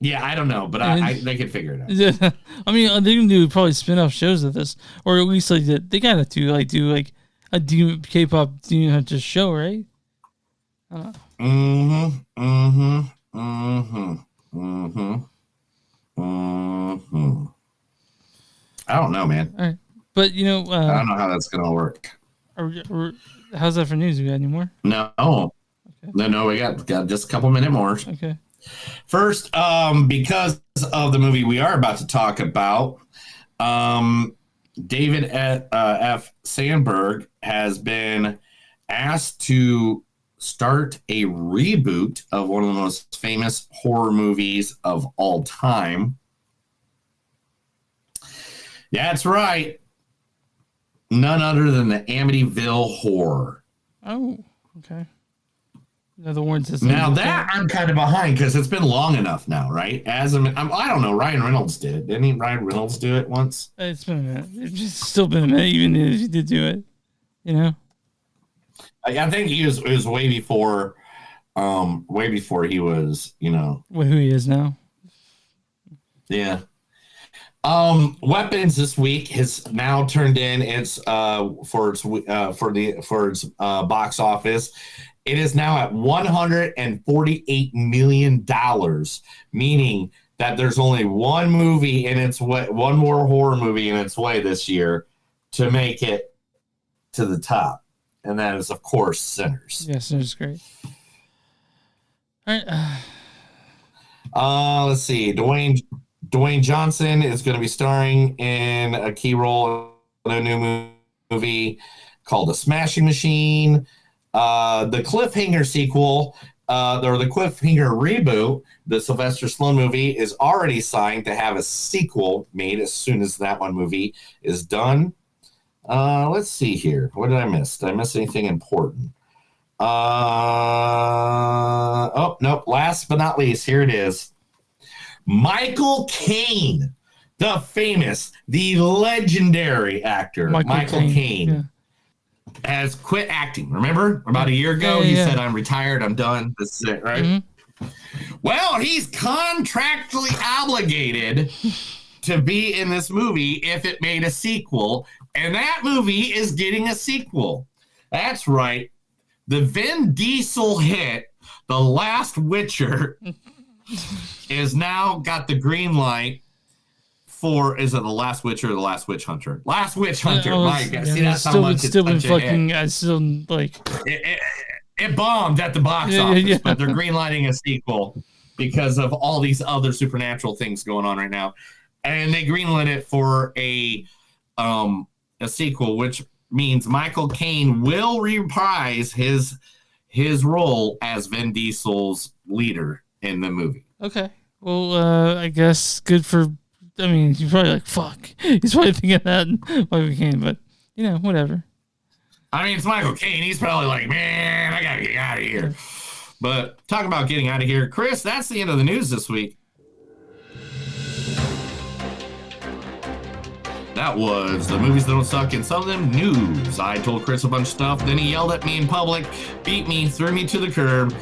Yeah, I don't know, but they could figure it out. Yeah. I mean, they can do probably spin-off shows of this, or at least like they gotta do a K-pop Demon Hunter show, right? I don't know. I don't know, man. All right. But, I don't know how that's going to work. How's that for news? You got any more? No. Okay. No, we got just a couple minutes more. Okay. First, because of the movie we are about to talk about, David F. Sandberg has been asked to start a reboot of one of the most famous horror movies of all time. Yeah, that's right. None other than the Amityville Horror. Oh, okay. Another Warren system. Now that I'm kind of behind because it's been long enough now, right? I don't know. Ryan Reynolds did it. Didn't Ryan Reynolds do it once? It's been a minute. It's just still been a minute, even if you did do it. You know? I think it was way before he was, you know. Who he is now. Yeah. Weapons this week has now turned in its for its box office. It is now at $148 million, meaning that there's only one movie in its way, one more horror movie in its way this year to make it to the top, and that is, of course, Sinners. Yeah, Sinners is great. All right. Let's see. Dwayne Johnson is going to be starring in a key role in a new movie called The Smashing Machine. The Cliffhanger sequel, or the Cliffhanger reboot, the Sylvester Stallone movie, is already signed to have a sequel made as soon as that one movie is done. Let's see here. What did I miss? Did I miss anything important? Oh, nope. Last but not least, here it is. Michael Caine, the famous, the legendary actor, Michael Caine. Yeah. Has quit acting. Remember, about a year ago, he said, "I'm retired. I'm done. This is it." Right? Mm-hmm. Well, he's contractually obligated to be in this movie if it made a sequel, and that movie is getting a sequel. That's right. The Vin Diesel hit, The Last Witcher, is now got the green light. Is it The Last Witcher or The Last Witch Hunter? Last Witch Hunter. My God. See, that's how much it's still been fucking. I still like. It bombed at the box office, but they're greenlighting a sequel because of all these other supernatural things going on right now, and they greenlit it for a sequel, which means Michael Caine will reprise his role as Vin Diesel's leader in the movie. Okay. Well, I guess good for. I mean, you're probably like, fuck. He's probably thinking that Michael Caine, but, you know, whatever. I mean, it's Michael Caine. He's probably like, man, I gotta get out of here. But talk about getting out of here. Chris, that's the end of the news this week. That was the movies that don't suck and some of them news. I told Chris a bunch of stuff, then he yelled at me in public, beat me, threw me to the curb,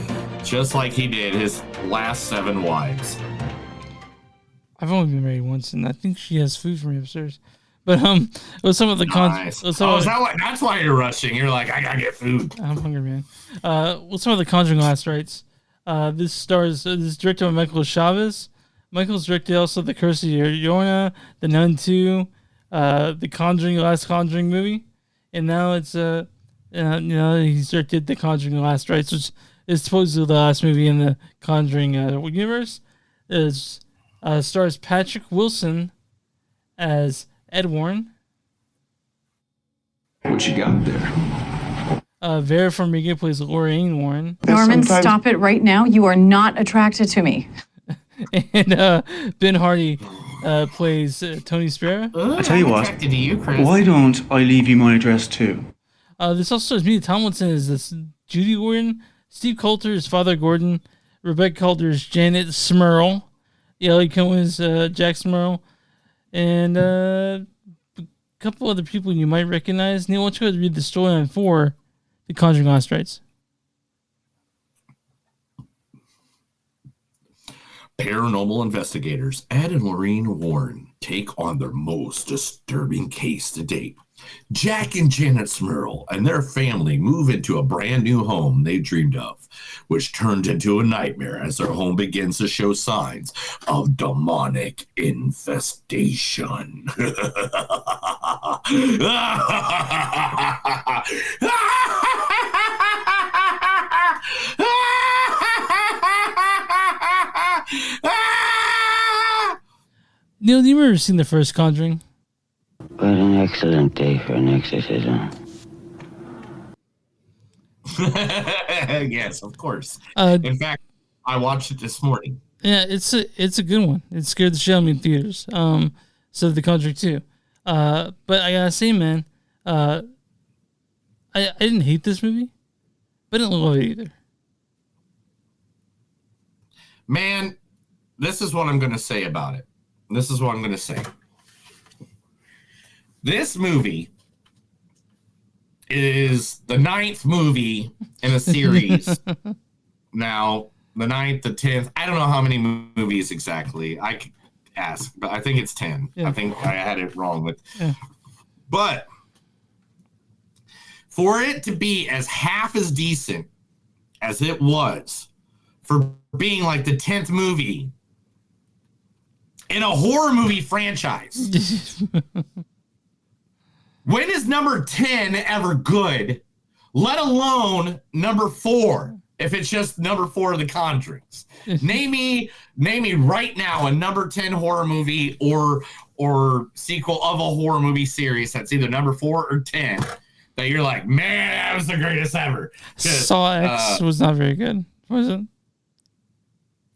just like he did his last 7 wives. I've only been married once, and I think she has food for me upstairs. But with some of the nice. Is that why? That's why you're rushing. You're like, I gotta get food. I'm hungry, man. With some of the Conjuring last rites, this is directed by Michael Chavez. Michael's directed also The Curse of Llorona, The Nun 2, The Conjuring, last Conjuring movie, and now it's he's directed The Conjuring last rites, which is supposedly the last movie in the Conjuring universe. Is stars Patrick Wilson as Ed Warren. What you got there? Vera Farmiga plays Lorraine Warren. Norman, stop it right now. You are not attracted to me. And Ben Hardy plays Tony Spera. I tell you what, why don't I leave you my address too? This also stars Tomlinson as this Judy Warren, Steve Coulter is Father Gordon, Rebecca Calder is Janet Smurl, Ellie Cohen is Jack Smurl, and a couple other people you might recognize. Neil, why don't you go read the storyline for The Conjuring Last Rites? Paranormal investigators Ed and Lorraine Warren take on their most disturbing case to date. Jack and Janet Smurl and their family move into a brand new home they dreamed of, which turns into a nightmare as their home begins to show signs of demonic infestation. Neil, do you ever seen the first Conjuring? What an excellent day for an exorcism. Yes, of course. In fact, I watched it this morning. Yeah, it's a good one. It scared the shit out of me in theaters. So The Conjuring 2. But I gotta say, man, I didn't hate this movie, but I didn't love it either. Man, this is what I'm gonna say about it. This is what I'm gonna say. This movie is the 9th movie in a series. Now, the 9th, the 10th. I don't know how many movies exactly. I could ask, but I think it's 10. Yeah. I think I had it wrong with. Yeah. But for it to be as half as decent as it was, for being like the 10th movie in a horror movie franchise. When is number 10 ever good, let alone number 4, if it's just number 4 of the Conjurings? Name me right now a number 10 horror movie or sequel of a horror movie series that's either number 4 or 10 that you're like, man, that was the greatest ever. Saw X was not very good, was it?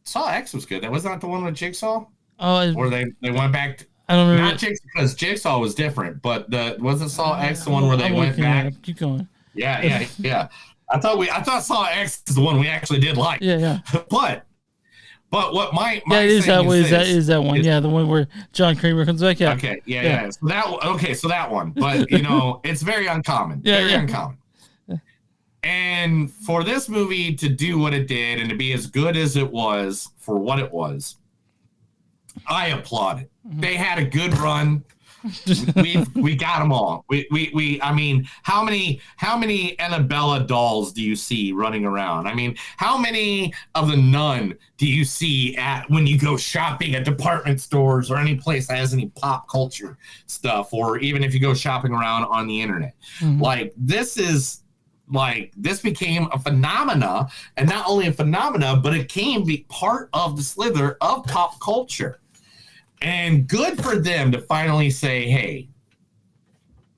Saw X was good. That was not the one with Jigsaw? Oh, or they went back. I don't remember. Not Jigsaw, because Jigsaw was different, but wasn't Saw X the one where they went back? Keep going. Yeah. I thought Saw X is the one we actually did like. Yeah. But what my it is that one. Is that one? Yeah, the one where John Kramer comes back. Yeah. Okay. Yeah. So that one. But it's very uncommon. Very uncommon. And for this movie to do what it did and to be as good as it was for what it was, I applaud it. They had a good run. we got them all. I mean, how many Annabella dolls do you see running around? I mean, how many of the Nun do you see at when you go shopping at department stores or any place that has any pop culture stuff, or even if you go shopping around on the internet? This became a phenomena, and not only a phenomena, but it came be part of the slither of pop culture. And good for them to finally say, hey,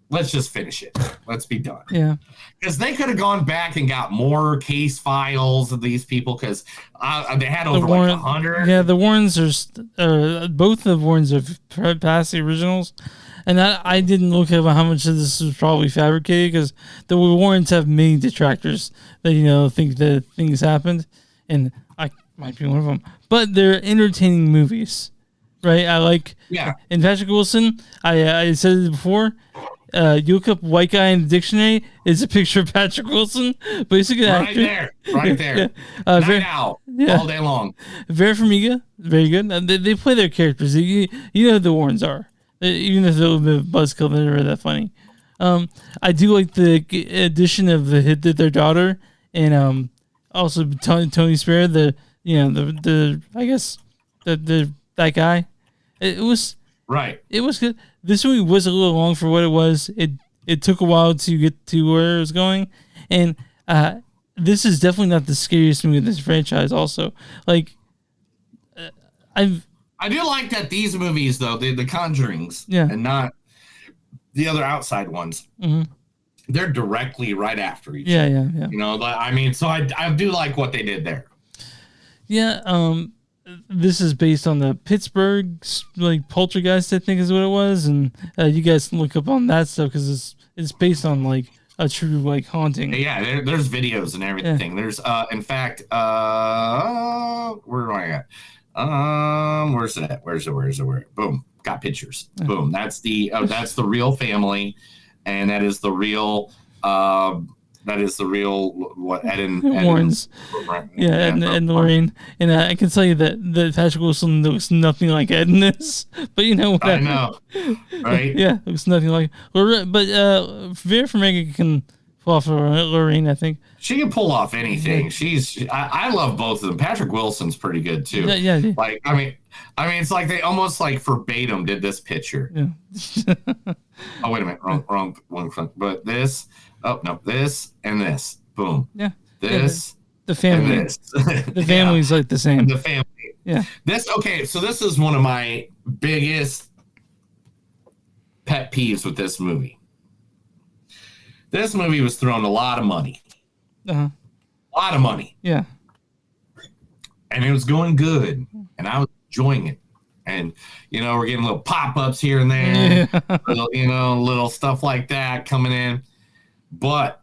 let's just finish it. Let's be done. Yeah. Because they could have gone back and got more case files of these people, because they had over like 100. Yeah, the Warrens are both the Warrens have passed the originals. And I didn't look at how much of this was probably fabricated, because the Warrens have many detractors that, think that things happened. And I might be one of them. But they're entertaining movies. Right, I like. Yeah. And Patrick Wilson, I said it before. You look up white guy in the dictionary, it's a picture of Patrick Wilson, but he's a good actor. Right there. Night out, all day long. Vera Farmiga, very good. They play their characters. You know who the Warrens are, even if they're a little bit of buzzkill. They're never that funny. I do like the addition of their daughter, and also Tony Spera. That guy. It was right. It was good. This movie was a little long for what it was. It took a while to get to where it was going, and this is definitely not the scariest movie in this franchise. Also, I do like that these movies, though, the Conjurings, and not the other outside ones. Mm-hmm. They're directly right after each other. Yeah. I mean, so I do like what they did there. Yeah. This is based on the Pittsburgh poltergeist, I think is what it was, and you guys can look up on that stuff because it's based on a true haunting. Yeah, there's videos and everything. Yeah. There's in fact, where do I at? Where's it? Where's it? Boom, got pictures. Yeah. Boom, that's the real family, and that is the real. What Ed Warrens, and Lorraine, and I can tell you that Patrick Wilson looks nothing like Ed in this, but I know, right? Yeah, looks nothing like Lorraine, but Vera Farmiga can pull off Lorraine. I think she can pull off anything. I love both of them. Patrick Wilson's pretty good too. Yeah. I mean, it's like they almost verbatim did this picture. Yeah. Oh wait a minute, wrong one. But this. Oh no! This and this, boom. Yeah. This. The family. And this. The family's the same. The family. Yeah. This okay. So this is one of my biggest pet peeves with this movie. This movie was throwing a lot of money. Uh-huh. A lot of money. Yeah. And it was going good. And I was enjoying it. And, you know, we're getting little pop-ups here and there. Yeah. little stuff like that coming in. But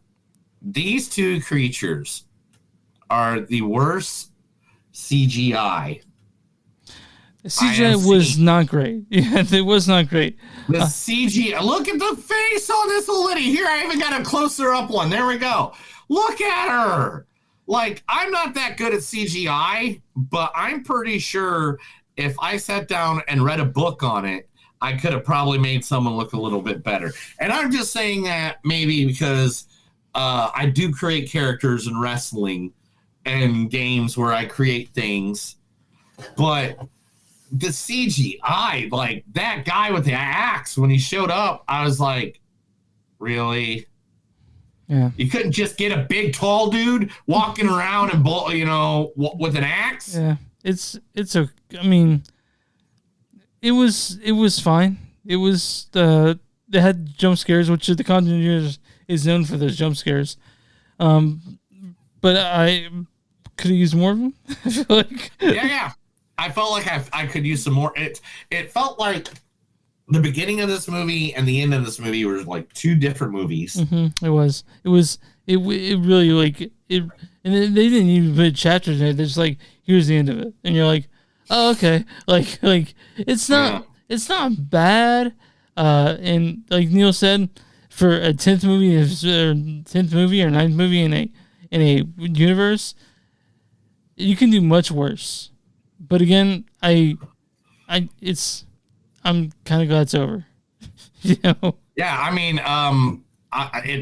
these two creatures are the worst CGI. CGI was not great. Yeah, it was not great. The CGI. Look at the face on this little lady. Here, I even got a closer up one. There we go. Look at her. Like, I'm not that good at CGI, but I'm pretty sure if I sat down and read a book on it, I could have probably made someone look a little bit better. And I'm just saying that maybe because I do create characters in wrestling and games where I create things. But the CGI, like that guy with the axe, when he showed up, I was like, really? Yeah. You couldn't just get a big, tall dude walking around and, with an axe? Yeah. I mean, it was fine. It was, they had jump scares, which the Conjuring is known for those jump scares. But I could have used more of them. I feel like. Yeah. I felt like I could use some more. It felt like the beginning of this movie and the end of this movie were like two different movies. Mm-hmm. It really like it, and they didn't even put chapters in it. They're just like, here's the end of it, and you're like, oh, okay, like it's not bad. And like Neil said, for a 10th movie or 9th movie in a universe, you can do much worse. But again, I'm kind of glad it's over. You know? Yeah, I mean,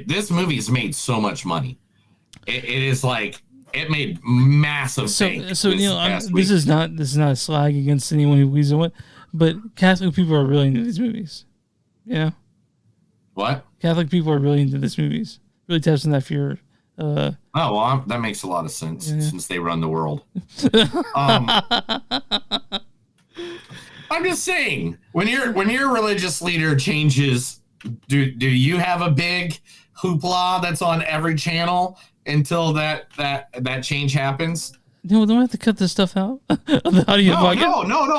this movie's made so much money. It is like it made massive. So Neil, this is not a slag against anyone who believes in it, but Catholic people are really into these movies. You know? What? Catholic people are really into these movies. Really taps on that fear. That makes a lot of sense since they run the world. I'm just saying, when your religious leader changes, do you have a big hoopla that's on every channel until that change happens? No, don't have to cut this stuff out. How do you No.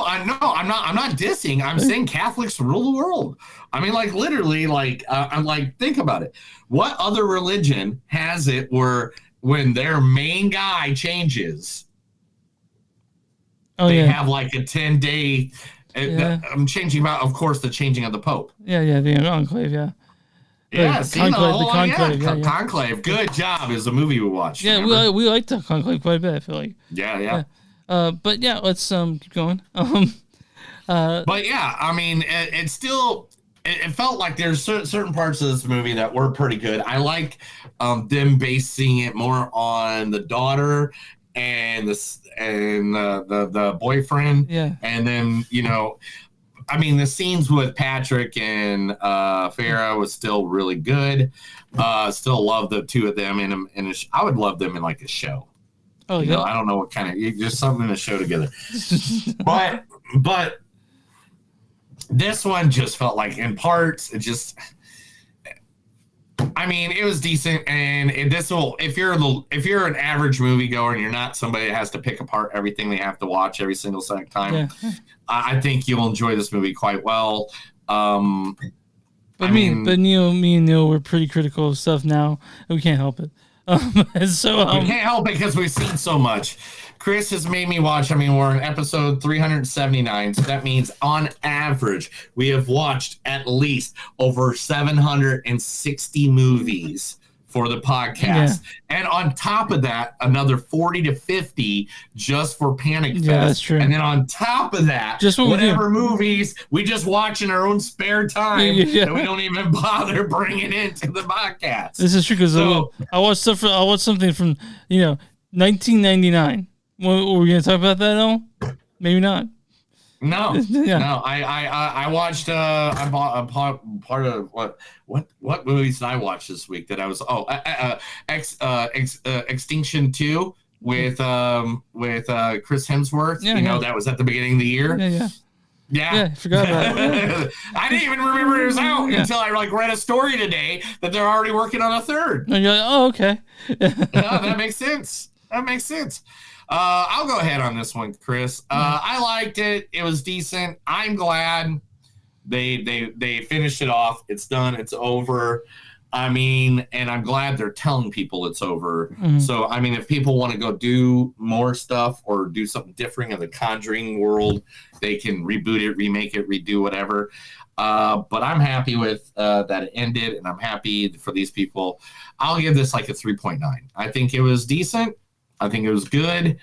I'm not dissing. I'm saying Catholics rule the world. I mean, like literally, like I'm like, think about it. What other religion has it where when their main guy changes, they have like a 10-day? I'm changing about, of course, the changing of the Pope. Yeah, the Enclave, yeah. Yeah, the Conclave. Conclave. Good job is a movie we watched. Yeah, we liked the Conclave quite a bit, I feel like. Yeah. But yeah, let's keep going. But yeah, I mean, it still felt like there's certain parts of this movie that were pretty good. I like them basing it more on the daughter and the boyfriend. Yeah, and then I mean, the scenes with Patrick and Farah was still really good. Still love the two of them I would love them in like a show. Oh, yeah. I don't know what kind of, just something to show together. but this one just felt like in parts, it just, I mean, it was decent. And if you're an average moviegoer and you're not somebody that has to pick apart everything they have to watch every single time, I think you'll enjoy this movie quite well. Me and Neil, we're pretty critical of stuff now. We can't help it. We can't help it because we've seen so much. Chris has made me watch. I mean, we're in episode 379, so that means on average we have watched at least over 760 movies for the podcast, and on top of that, another 40 to 50 just for Panic Fest. Yeah, that's true. And then on top of that, just whatever movies we just watch in our own spare time that we don't even bother bringing into the podcast. This is true because I watched something from 1999. Were we gonna talk about that at all? Maybe not. No, no. I watched. I bought a part of what movies did I watch this week? That I was Extinction 2 with Chris Hemsworth. That was at the beginning of the year. Yeah. I forgot about it. I didn't even remember it was out until I read a story today that they're already working on a third. And you're like, oh, okay. That makes sense. I'll go ahead on this one, Chris. I liked it. It was decent. I'm glad they finished it off. It's done. It's over. I mean, and I'm glad they're telling people it's over. Mhm. So, I mean, if people want to go do more stuff or do something different in the Conjuring world, they can reboot it, remake it, redo whatever. But I'm happy with that it ended, and I'm happy for these people. I'll give this like a 3.9. I think it was decent. I think it was good.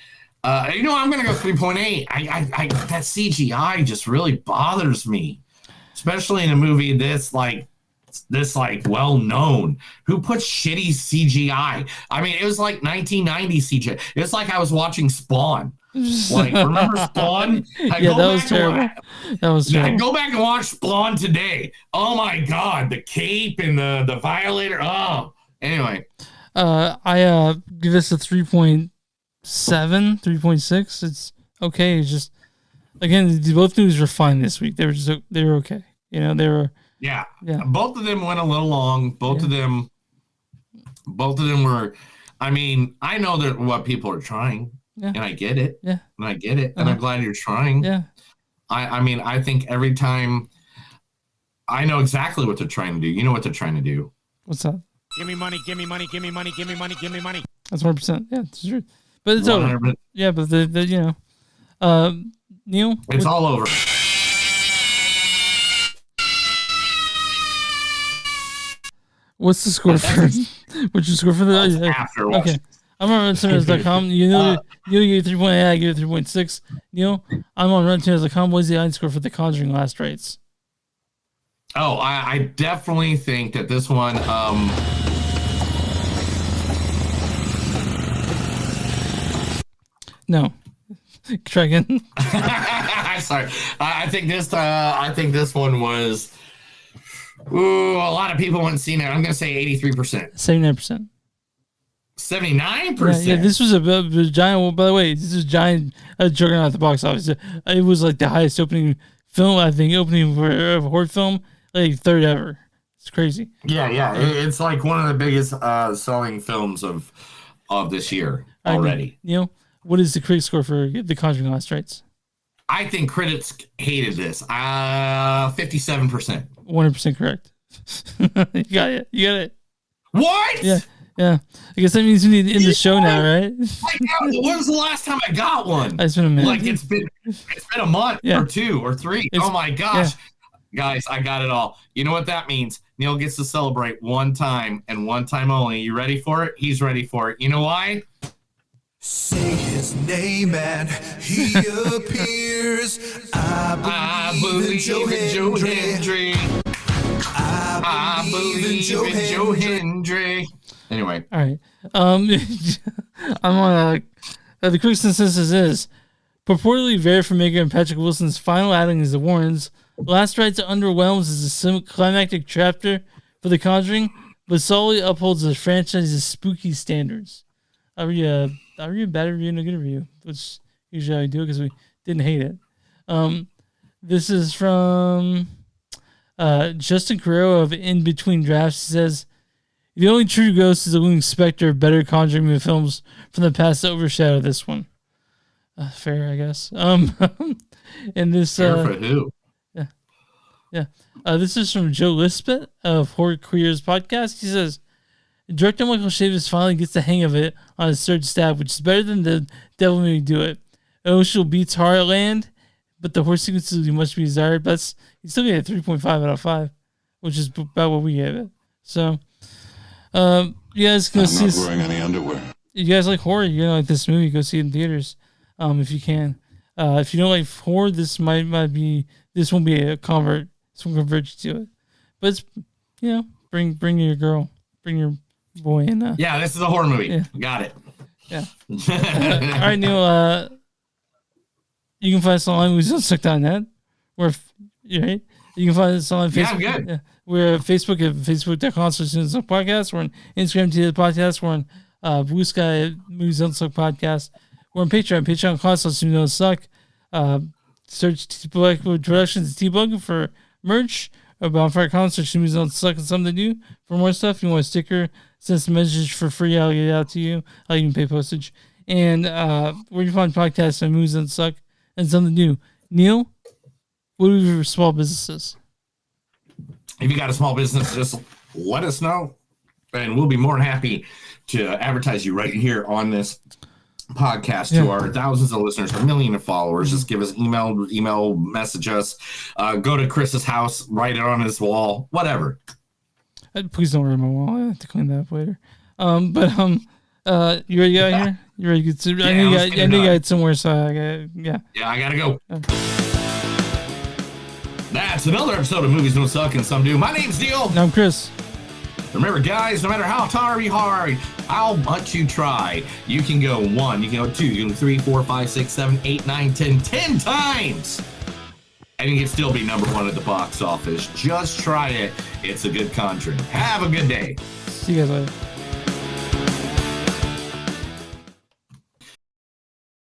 I'm going to go 3.8. I that CGI just really bothers me, especially in a movie this well known. Who puts shitty CGI? I mean, it was like 1990 CGI. It's like I was watching Spawn. Like, remember Spawn? That was terrible. That was terrible. Go back and watch Spawn today. Oh my God, the cape and the violator. Oh, anyway. I give this a 3.7, 3.6. It's okay. It's just, again, both movies were fine this week. They were okay. They were. Yeah. Both of them went a little long. Both of them were. I mean, I know that what people are trying, and I get it. Yeah. And I get it, and I'm glad you're trying. Yeah. I mean, I think every time I know exactly what they're trying to do. You know what they're trying to do. What's that? Give me money, give me money, give me money, give me money, give me money. That's 100%. Yeah, it's true. But it's over. 100%. Yeah, but Neil? It's all over. What's the score for? What's your score for the? After okay, I'm on RottenTomatoes.com. You give 3.8. I give it 3.6. Neil, I'm on RottenTomatoes.com. What's the audience score for The Conjuring Last Rites? Oh, I definitely think that this one. No. Try again. Sorry. I think this one was. Ooh, a lot of people haven't seen it. I'm going to say 83%. 79%. 79%. Yeah, this was a giant. Well, by the way, this is giant juggernaut at the box office. It was like the highest opening film, I think, opening for a horror film, like third ever. It's crazy. Yeah. It's like one of the biggest selling films of this year already. Neil, what is the critic score for The Conjuring Last Rites? I think critics hated this. 57%. 100% correct. You got it. What? Yeah. I guess that means we need to end the show now, right? When was the last time I got one? It's been a minute. Like it's been a month or 2 or 3. Oh my gosh. Guys, I got it all. You know what that means? Neil gets to celebrate one time and one time only. You ready for it? He's ready for it. You know why? Say his name and he appears. I believe in Joe Hendry. I believe in Joe Hendry. Anyway. All right. I'm on the quick consensus is purportedly Vera Farmiga and Patrick Wilson's final outing as the Warrens. Last Rites underwhelms as a climactic chapter for The Conjuring, but solely upholds the franchise's spooky standards. I'll read a bad review and a good review, which usually I do because we didn't hate it. This is from Justin Carrero of In Between Drafts. He says, the only true ghost is the looming specter of better Conjuring movie films from the past to overshadow this one. Fair, I guess. And this Fair for who? Yeah. This is from Joe Lispet of Horror Queers podcast. He says, director Michael Chavis finally gets the hang of it on his third stab, which is better than the Devil Made Me Do It. Ocean beats Horrorland, but the horror sequences must be desired. But you still get a 3.5 out of 5, which is about what we gave it. So, you guys go see. I'm not wearing any underwear. You guys like horror? You're gonna like this movie. Go see it in theaters, if you can. If you don't like horror, this might be. This won't be a convert. This will convert you to it. But it's, bring your girl, bring your boy in. Yeah, this is a horror movie. Yeah. Got it. Yeah. All right, Neil. You can find us online. Movies on Suck.net. Right? You can find us on Facebook. Yeah, I'm good. Yeah. We're at Facebook at facebook.com/podcast. We're on Instagram to the podcast. We're on Bluesky at Movies on Suck podcast. We're on Patreon, patreon.com/Movies on Suck. Search Blackwood Productions T-Bug for merch. Bonfire Concert, movies don't suck and something to do. For more stuff, you want a sticker, send us a message for free. I'll get it out to you. I'll even pay postage. And where you find podcasts on movies don't suck and something new. Neil, what are your small businesses? If you got a small business, just let us know, and we'll be more than happy to advertise you right here on this podcast to our thousands of listeners, a million of followers. Just give us email, message us, go to Chris's house, write it on his wall, whatever. Please don't write my wall. I have to clean that up later. You ready to get out here? You ready to get to, I know you got somewhere, so I gotta go. That's another episode of Movies Don't Suck and Some Do. My name's Neil. And I'm Chris. Remember, guys, no matter how hard, how much you try, you can go 1, you can go 2, you can go 3, 4, 5, 6, 7, 8, 9, 10 times. And you can still be number 1 at the box office. Just try it. It's a good Conjuring. Have a good day. See you guys later.